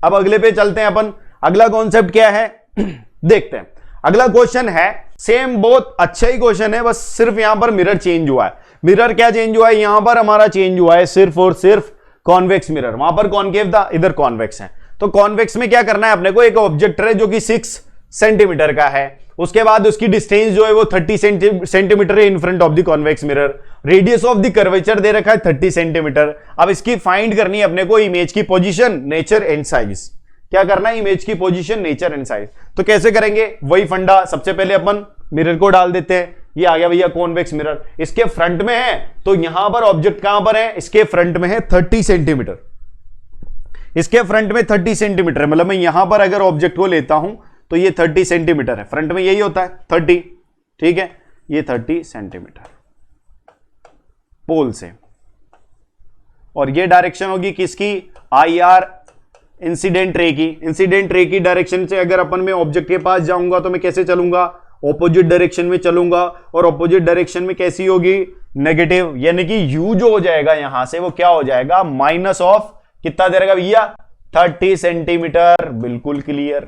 अब अगले पे चलते हैं अपन। अगला कॉन्सेप्ट क्या है देखते हैं। अगला क्वेश्चन है सेम, बहुत अच्छा ही क्वेश्चन है, बस सिर्फ यहां पर मिरर चेंज हुआ है। मिरर क्या चेंज हुआ है, यहां पर हमारा चेंज हुआ है सिर्फ और सिर्फ कॉन्वेक्स मिरर। वहां पर कॉनकेव था, इधर कॉन्वेक्स है। तो कॉन्वेक्स में क्या करना है अपने को, एक ऑब्जेक्ट है जो कि 6 सेंटीमीटर का है, उसके बाद उसकी डिस्टेंस जो है वो 30 सेंटीमीटर है in front of the convex mirror. Radius of the curvature दे रखा है 30 सेंटीमीटर। अब इसकी फाइंड करनी है अपने को इमेज की पोजीशन, नेचर एंड साइज। क्या करना है, इमेज की पोजीशन, नेचर एंड साइज। तो कैसे करेंगे, वही फंडा, सबसे पहले अपन मिरर को डाल देते हैं। ये आ गया भैया कॉन्वेक्स मिरर, इसके फ्रंट में है, तो यहां पर ऑब्जेक्ट कहां पर है, इसके फ्रंट में है 30 सेंटीमीटर। इसके फ्रंट में 30 सेंटीमीटर, मतलब मैं यहां पर अगर ऑब्जेक्ट को लेता हूं तो ये 30 सेंटीमीटर है, फ्रंट में यही होता है 30, ठीक है। ये 30 सेंटीमीटर पोल से, और ये डायरेक्शन होगी किसकी, IR इंसिडेंट रे की। इंसिडेंट रे की डायरेक्शन से अगर अपन में ऑब्जेक्ट के पास जाऊंगा तो मैं कैसे चलूंगा, ऑपोजिट डायरेक्शन में चलूंगा और ऑपोजिट डायरेक्शन में कैसी होगी, नेगेटिव, यानी कि u जो हो जाएगा यहां से वो क्या हो जाएगा, माइनस ऑफ कितना दे रहेगा भैया, 30 सेंटीमीटर। बिल्कुल क्लियर,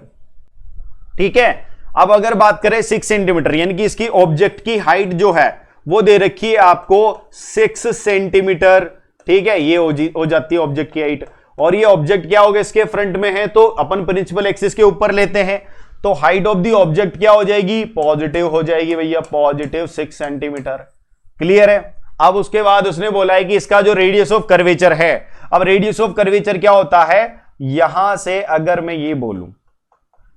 ठीक है। अब अगर बात करें 6 सेंटीमीटर, यानी कि इसकी ऑब्जेक्ट की हाइट जो है वो दे रखी है आपको 6 सेंटीमीटर, ठीक है। ये हो जाती है ऑब्जेक्ट की हाइट, और ये ऑब्जेक्ट क्या होगा, इसके फ्रंट में है तो अपन प्रिंसिपल एक्सिस के ऊपर लेते हैं, तो हाइट ऑफ द ऑब्जेक्ट क्या हो जाएगी, पॉजिटिव हो जाएगी भैया, पॉजिटिव 6 सेंटीमीटर। क्लियर है। अब उसके बाद उसने बोला है कि इसका जो रेडियस ऑफ कर्वेचर है, अब रेडियस ऑफ कर्वेचर क्या होता है, यहां से अगर मैं ये बोलूं,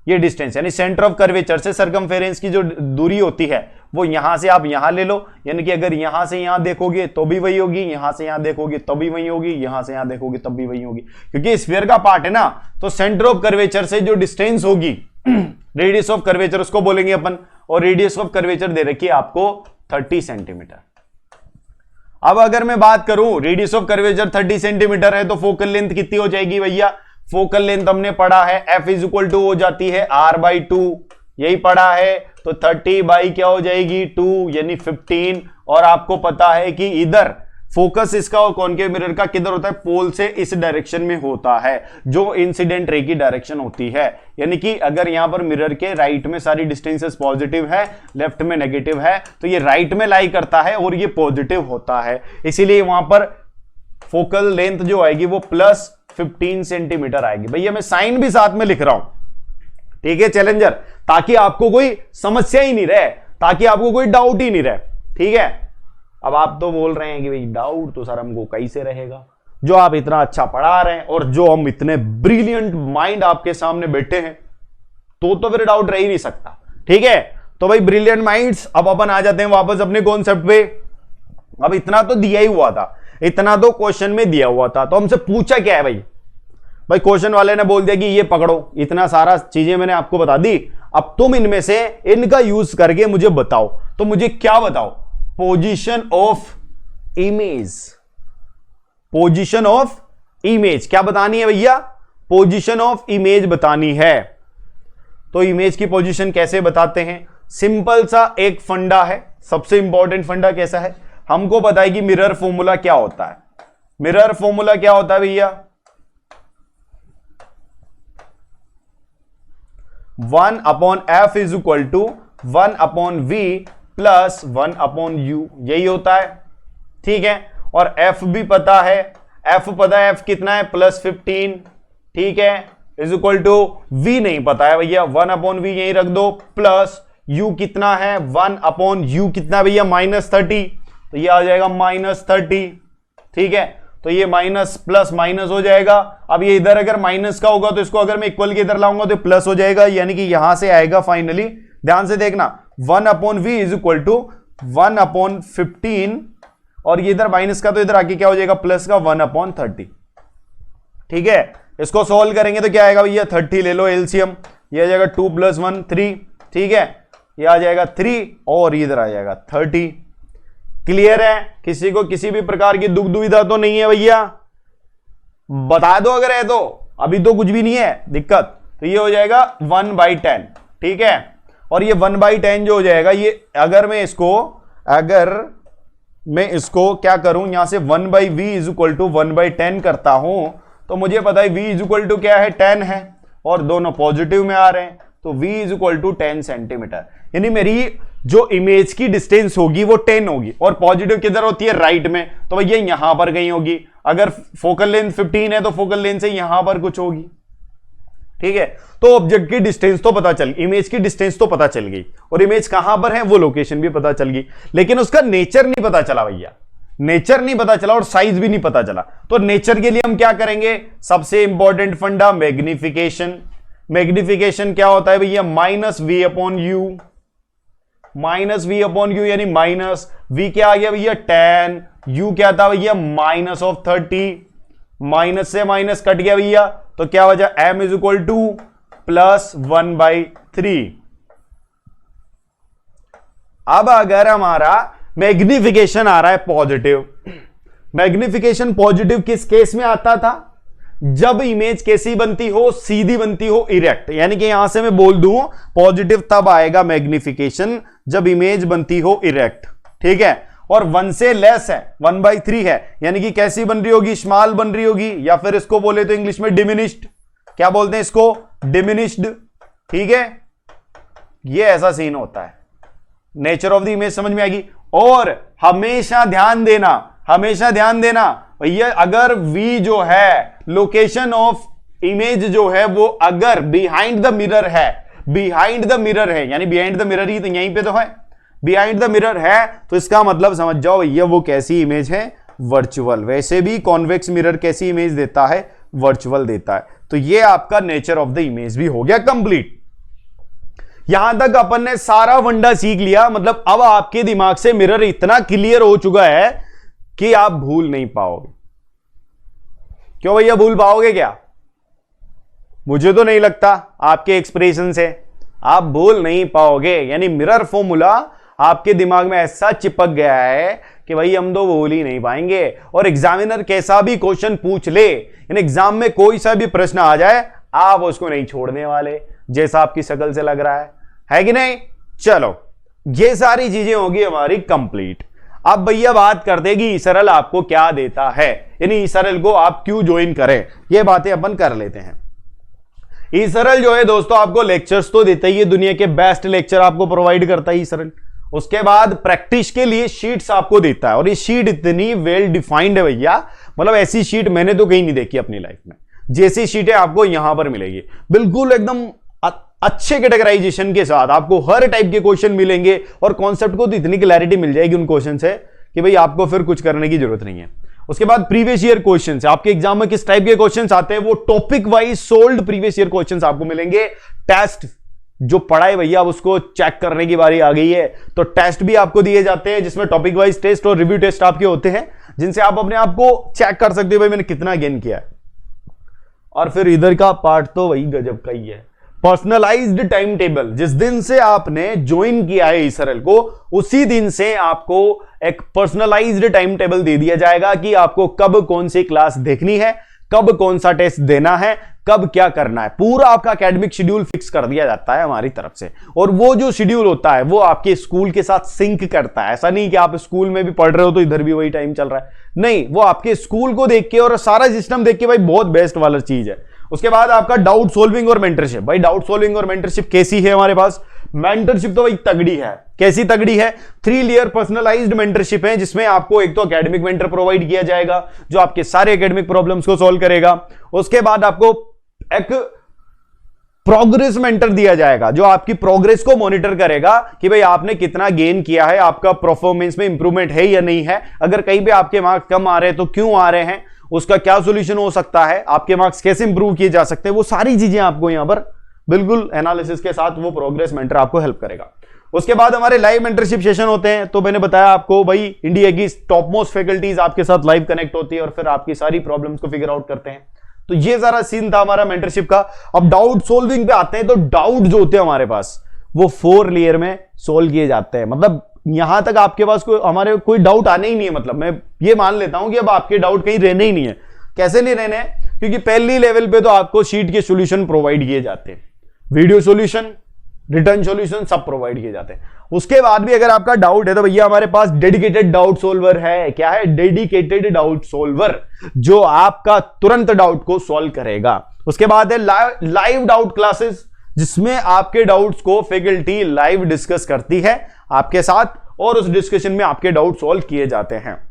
ये डिस्टेंस यानी सेंटर ऑफ कर्वेचर से सरकमफेरेंस की जो दूरी होती है वो यहां से आप यहां ले लो, यानी कि अगर यहां से यहां देखोगे तो भी वही होगी, यहां से यहां देखोगे तो भी वही होगी, यहां से यहां देखोगे तब भी वही होगी, क्योंकि स्फीयर का पार्ट है ना, तो सेंटर ऑफ कर्वेचर से जो डिस्टेंस होगी रेडियस ऑफ कर्वेचर उसको बोलेंगे अपन, और रेडियस ऑफ कर्वेचर दे रखी है आपको 30 सेंटीमीटर। अब अगर मैं बात करूं रेडियस ऑफ कर्वेचर 30 सेंटीमीटर है तो फोकल लेंथ कितनी हो जाएगी भैया, फोकल लेंथ हमने पढ़ा है F इज इक्वल टू हो जाती है R/2, यही पढ़ा है, तो 30 बाई क्या हो जाएगी 2 यानी 15, और आपको पता है कि इधर फोकस इसका और कॉनकेव मिरर का किधर होता है, पोल से इस डायरेक्शन में होता है, जो इंसिडेंट रे की डायरेक्शन होती है, यानी कि अगर यहां पर मिरर के राइट में सारी डिस्टेंसेस पॉजिटिव है, लेफ्ट में नेगेटिव है, तो ये राइट में लाई करता है और ये पॉजिटिव होता है, इसीलिए वहां पर फोकल लेंथ जो आएगी वो प्लस 15 सेंटीमीटर आएगी। भैया मैं साइन भी साथ में लिख रहा हूं, ठीक है चैलेंजर, ताकि आपको कोई समस्या ही नहीं रहे, ताकि आपको कोई डाउट ही नहीं रहे, ठीक है। अब आप तो बोल रहे हैं कि भाई डाउट तो सर हमको कैसे रहेगा, जो आप इतना अच्छा पढ़ा रहे हैं और जो हम इतने ब्रिलियंट माइंड आपके सामने बैठे हैं, तो फिर डाउट रह ही नहीं सकता, ठीक है। तो भाई ब्रिलियंट माइंड्स, अब अपन आ जाते हैं वापस अपने कॉन्सेप्ट पे। अब इतना तो दिया ही हुआ था, इतना तो क्वेश्चन में दिया हुआ था, तो हमसे पूछा क्या है भाई क्वेश्चन वाले ने बोल दिया कि ये पकड़ो, इतना सारा चीजें मैंने आपको बता दी, अब तुम इनमें से इनका यूज करके मुझे बताओ, तो मुझे क्या बताओ, position of image, position of image क्या बतानी है भैया, पोजीशन ऑफ इमेज बतानी है। तो इमेज की पोजीशन कैसे बताते हैं, सिंपल सा एक फंडा है, सबसे इंपॉर्टेंट फंडा कैसा है, हमको पता है कि मिरर फॉर्मूला क्या होता है, मिरर फॉर्मूला क्या होता है भैया, 1/f is equal to 1/v plus 1/u, यही होता है, ठीक है। और f भी पता है, f पता है, f कितना है +15, ठीक है, इज इक्वल टू v नहीं पता है भैया, 1/v यही रख दो, प्लस u कितना है 1/u कितना भैया -30, तो ये आ जाएगा -30, ठीक है। तो ये माइनस प्लस माइनस हो जाएगा, अब ये इधर अगर माइनस का होगा तो इसको अगर मैं इक्वल के इधर लाऊंगा तो प्लस हो जाएगा, यानी कि यहां से आएगा फाइनली, ध्यान से देखना 1/v इज इक्वल टू 1/15, और ये इधर माइनस का तो इधर आके क्या हो जाएगा प्लस का 1/30, ठीक है। इसको सोल्व करेंगे तो क्या आएगा भैया 30 ले लो एलसीएम, ये आ जाएगा 2 + 1 3, ठीक है, ये आ जाएगा 3 और इधर आ जाएगा 30। क्लियर है, किसी को किसी भी प्रकार की दुख दुविधा तो नहीं है भैया, बता दो अगर है तो, अभी तो कुछ भी नहीं है दिक्कत। तो ये हो जाएगा 1/10, ठीक है, और ये 1/10 जो हो जाएगा, ये अगर मैं इसको क्या करूं, यहां से 1/v इज इक्वल टू 1/10 करता हूं, तो मुझे पता है v इज इक्वल टू क्या है 10 है, और दोनों पॉजिटिव में आ रहे हैं, तो v is equal to 10 centimetre, यानी मेरी जो इमेज की डिस्टेंस होगी वो 10 होगी, और पॉजिटिव किधर होती है राइट में, तो भैया यहां पर कहीं होगी, अगर फोकल लेंथ 15 है तो फोकल लेंथ से यहां पर कुछ होगी, ठीक है। तो ऑब्जेक्ट की डिस्टेंस तो पता चल, इमेज की डिस्टेंस तो पता चल गई, और इमेज कहां पर है वो लोकेशन भी पता चल गई, लेकिन उसका नेचर नहीं पता चला भैया, नेचर नहीं पता चला और साइज भी नहीं पता चला। तो नेचर के लिए हम क्या करेंगे, सबसे इंपॉर्टेंट फंडा मैग्निफिकेशन। मैग्निफिकेशन क्या होता है भैया, -v/u, -v/u यानी माइनस v क्या आ गया भैया 10, u क्या था भैया -30, माइनस से माइनस कट गया भैया, तो क्या वजह m इज इक्वल टू +1/3। अब अगर हमारा मैग्निफिकेशन आ रहा है पॉजिटिव, मैग्निफिकेशन पॉजिटिव किस केस में आता था, जब इमेज कैसी बनती हो, सीधी बनती हो, इरेक्ट, यानी कि यहां से मैं बोल दूं पॉजिटिव तब आएगा मैग्निफिकेशन जब इमेज बनती हो इरेक्ट, ठीक है। और 1 से लेस है, 1/3 है, यानी कि कैसी बन रही होगी, स्मॉल बन रही होगी, या फिर इसको बोले तो इंग्लिश में डिमिनिश्ड, क्या बोलते हैं इसको, डिमिनिश्ड, ठीक है। ये ऐसा सीन होता है, नेचर ऑफ द इमेज समझ में आएगी। और हमेशा ध्यान देना, हमेशा ध्यान देना भैया, अगर V जो है लोकेशन ऑफ इमेज जो है वो अगर बिहाइंड द मिरर है, बिहाइंड द मिरर है, यानी बिहाइंड द मिरर ही तो यहीं पे तो है, बिहाइंड द मिरर है, तो इसका मतलब समझ जाओ भैया वो कैसी इमेज है, वर्चुअल। वैसे भी कॉन्वेक्स मिरर कैसी इमेज देता है, वर्चुअल देता है। तो ये आपका नेचर ऑफ द इमेज भी हो गया कंप्लीट। यहां तक अपन ने सारा वंडा सीख लिया, मतलब अब आपके दिमाग से मिरर इतना क्लियर हो चुका है कि आप भूल नहीं पाओगे। क्यों भैया भूल पाओगे क्या? मुझे तो नहीं लगता, आपके एक्सप्रेशन से आप भूल नहीं पाओगे। यानी मिरर फॉर्मूला आपके दिमाग में ऐसा चिपक गया है कि भाई हम तो भूल ही नहीं पाएंगे। और एग्जामिनर कैसा भी क्वेश्चन पूछ ले, यानी एग्जाम में कोई सा भी प्रश्न आ जाए, आप उसको नहीं छोड़ने वाले, जैसा आपकी शक्ल से लग रहा है कि नहीं। चलो ये सारी चीजें होगी हमारी कंप्लीट। अब भैया बात करते हैं कि ईसरल आपको क्या देता है, यानी ईसरल को आप क्यों ज्वाइन करें, ये बातें अपन कर लेते हैं। ईसरल जो है दोस्तों आपको लेक्चर्स तो देता ही है, दुनिया के बेस्ट लेक्चर आपको प्रोवाइड करता है ईसरल। उसके बाद प्रैक्टिस के लिए शीट्स आपको देता है, और ये शीट इतनी वेल डिफाइंड है भैया, मतलब ऐसी शीट मैंने तो कहीं नहीं देखी अपनी लाइफ में। जैसी शीटें आपको यहां पर मिलेगी, बिल्कुल एकदम अच्छे कैटेगराइजेशन के साथ आपको हर टाइप के क्वेश्चन मिलेंगे, और कॉन्सेप्ट को तो इतनी क्लैरिटी मिल जाएगी उन क्वेश्चन से कि भाई आपको फिर कुछ करने की जरूरत नहीं है। उसके बाद प्रीवियस ईयर क्वेश्चंस, आपके एग्जाम में किस टाइप के क्वेश्चंस आते हैं वो topic wise sold previous year questions आपको मिलेंगे। टेस्ट जो पढ़ा है भैया उसको चेक करने की बारी आ गई है, तो टेस्ट भी आपको दिए जाते हैं जिसमें टॉपिक वाइज टेस्ट और रिव्यू टेस्ट आपके होते हैं, जिनसे आप अपने आप को चेक कर सकते हो भाई मैंने कितना गेन किया है। और फिर इधर का पार्ट तो वही गजब का ही है, पर्सनलाइज्ड टाइम टेबल। जिस दिन से आपने ज्वाइन किया है ईसरल को, उसी दिन से आपको एक पर्सनलाइज्ड टाइम टेबल दे दिया जाएगा कि आपको कब कौन सी क्लास देखनी है, कब कौन सा टेस्ट देना है, कब क्या करना है। पूरा आपका एकेडमिक शेड्यूल फिक्स कर दिया जाता है हमारी तरफ से, और वो जो शेड्यूल होता है वो आपके स्कूल के साथ सिंक करता है। ऐसा नहीं कि आप स्कूल में भी पढ़ रहे हो तो इधर भी वही टाइम चल रहा है, नहीं, वो आपके स्कूल को देख के और सारा सिस्टम देख के भाई बहुत बेस्ट वाला चीज है। उसके बाद आपका डाउट सॉल्विंग और मेंटरशिप। भाई डाउट सॉल्विंग और मेंटरशिप कैसी है हमारे पास? मेंटरशिप तो भाई तगड़ी है। कैसी तगड़ी है? 3 लेयर पर्सनलाइज्ड मेंटरशिप है, जिसमें आपको एक तो एकेडमिक मेंटर प्रोवाइड किया जाएगा जो आपके सारे एकेडमिक प्रॉब्लम्स को सॉल्व करेगा। उसके बाद आपको एक प्रोग्रेस मेंटर दिया जाएगा जो आपकी प्रोग्रेस को मॉनिटर करेगा कि भाई आपने कितना गेन किया है, आपका परफॉर्मेंस में इंप्रूवमेंट है या नहीं है, अगर कहीं पे आपके मार्क्स कम आ रहे हैं तो क्यों आ रहे हैं, उसका क्या सॉल्यूशन हो सकता है, आपके मार्क्स कैसे इंप्रूव किए जा सकते हैं, वो सारी चीजें आपको यहां पर बिल्कुल एनालिसिस के साथ वो प्रोग्रेस मेंटर आपको हेल्प करेगा। उसके बाद हमारे लाइव मेंटरशिप सेशन होते हैं, तो मैंने बताया आपको भाई इंडिया की टॉप मोस्ट फैकल्टीज आपके साथ लाइव कनेक्ट होती है और फिर आपकी सारी प्रॉब्लम्स को फिगर आउट करते हैं। तो ये सारा सीन था हमारा मेंटरशिप का। अब डाउट सोल्विंग पे आते हैं, तो डाउट जो होते हैं हमारे पास वो 4 लेयर में सोल्व किए जाते हैं। मतलब यहां तक आपके पास हमारे कोई डाउट आने ही नहीं है, मतलब मैं ये मान लेता हूं कि अब आपके डाउट कहीं रहने ही नहीं है। कैसे नहीं रहने हैं? क्योंकि पहली लेवल पे तो आपको शीट के सॉल्यूशन प्रोवाइड किए जाते हैं, वीडियो सॉल्यूशन, रिटर्न सॉल्यूशन सब प्रोवाइड किए जाते हैं। उसके बाद भी अगर आपका डाउट है तो भैया हमारे पास डेडिकेटेड डाउट सोल्वर है। क्या है? डेडिकेटेड डाउट सोल्वर, जो आपका तुरंत डाउट को सॉल्व करेगा। उसके बाद है लाइव डाउट क्लासेस, जिसमें आपके डाउट्स को फैकल्टी लाइव डिस्कस करती है आपके साथ, और उस डिस्कशन में आपके डाउट सॉल्व किए जाते हैं।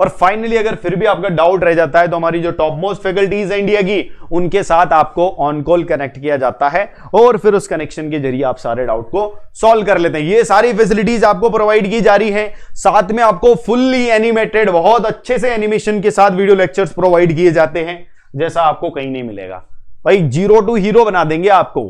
और फाइनली अगर फिर भी आपका डाउट रह जाता है तो हमारी जो टॉप मोस्ट फैकल्टीज है इंडिया की, उनके साथ आपको ऑन कॉल कनेक्ट किया जाता है, और फिर उस कनेक्शन के जरिए आप सारे डाउट को सॉल्व कर लेते हैं। ये सारी फैसिलिटीज आपको प्रोवाइड की जा रही है। साथ में आपको फुल्ली एनिमेटेड, बहुत अच्छे से एनिमेशन के साथ वीडियो लेक्चर्स प्रोवाइड किए जाते हैं, जैसा आपको कहीं नहीं मिलेगा। भाई 0 to हीरो बना देंगे आपको,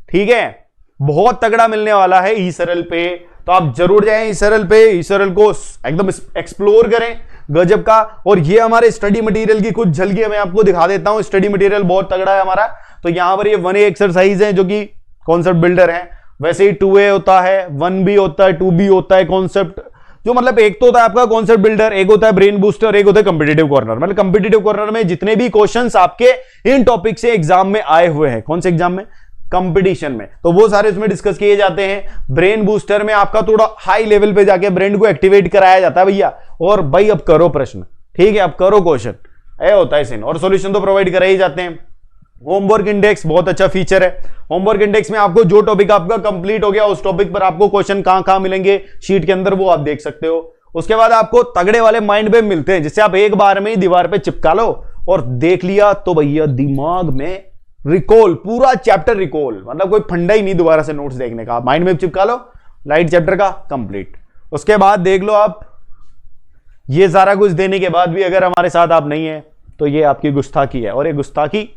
ठीक है? बहुत तगड़ा मिलने वाला है ईसरल पे, तो आप जरूर जाएं ईसरल पे, ईसरल को एकदम एक्सप्लोर करें, गजब का। और ये हमारे स्टडी मटेरियल की कुछ झलकियां मैं आपको दिखा देता हूं। स्टडी मटेरियल बहुत तगड़ा है हमारा। तो यहां पर ये 1A एक्सरसाइज है जो कि कॉन्सेप्ट बिल्डर है, वैसे ही 2A होता है, 1B होता है, 2B होता है कॉन्सेप्ट, जो मतलब एक तो होता है आपका कॉन्सेप्ट बिल्डर, एक होता है ब्रेन बूस्टर, एक होता है कॉम्पिटिटिव कॉर्नर। मतलब कॉम्पिटिटिव कॉर्नर में जितने भी क्वेश्चंस आपके इन टॉपिक से एग्जाम में आए हुए हैं, कौन से एग्जाम में, कंपटीशन में, तो वो सारे उसमें डिस्कस किए जाते हैं। ब्रेन बूस्टर में आपका थोड़ा हाई लेवल पे जाके ब्रेन को एक्टिवेट कराया जाता है भैया, और भाई अब करो प्रश्न, ठीक है, अब करो क्वेश्चन, ये होता है सीन, और सॉल्यूशन तो प्रोवाइड कराए ही जाते हैं। होमवर्क इंडेक्स बहुत अच्छा फीचर है। होमवर्क इंडेक्स में आपको जो टॉपिक आपका कंप्लीट हो गया उस टॉपिक पर आपको क्वेश्चन कहां मिलेंगे शीट के अंदर, वो आप देख सकते हो। उसके बाद आपको तगड़े वाले माइंड मैप मिलते हैं, जिससे आप एक बार में ही दीवार पे चिपका लो और देख लिया तो भैया दिमाग में रिकॉल, पूरा चैप्टर रिकॉल, मतलब कोई फंडा ही नहीं दोबारा से नोट्स देखने का, माइंड मैप चिपका लो, लाइट चैप्टर का कंप्लीट। उसके बाद देख लो आप, ये सारा कुछ देने के बाद भी अगर हमारे साथ आप नहीं है तो ये आपकी गुस्ताखी है, और ये गुस्ताखी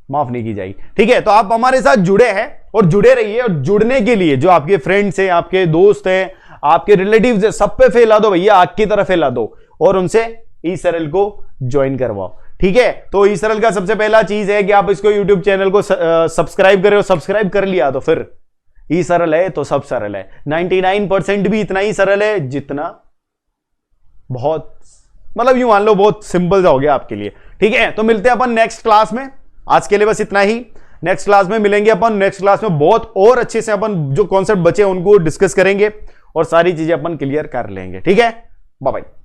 माफ नहीं की जाएगी, ठीक है। तो आप हमारे साथ जुड़े हैं और जुड़े रहिए, और जुड़ने के लिए जो आपके फ्रेंड्स हैं, आपके दोस्त हैं, आपके रिलेटिव्स हैं, सब पे फैला दो भैया, आग की तरह फैला दो, और उनसे ई सरल को ज्वाइन करवाओ, ठीक है। तो ई सरल का सबसे पहला चीज है कि आप इसको यूट्यूब चैनल को सब्सक्राइब करें, सब्सक्राइब कर लिया तो फिर ई सरल है तो सब सरल है। 99% भी इतना ही सरल है जितना, बहुत मतलब यूं मान लो बहुत सिंपल सा हो गया आपके लिए, ठीक है। तो मिलते हैं अपन नेक्स्ट क्लास में, आज के लिए बस इतना ही। नेक्स्ट क्लास में मिलेंगे अपन, नेक्स्ट क्लास में बहुत और अच्छे से अपन जो कॉन्सेप्ट बचे उनको डिस्कस करेंगे और सारी चीजें अपन क्लियर कर लेंगे, ठीक है। Bye bye.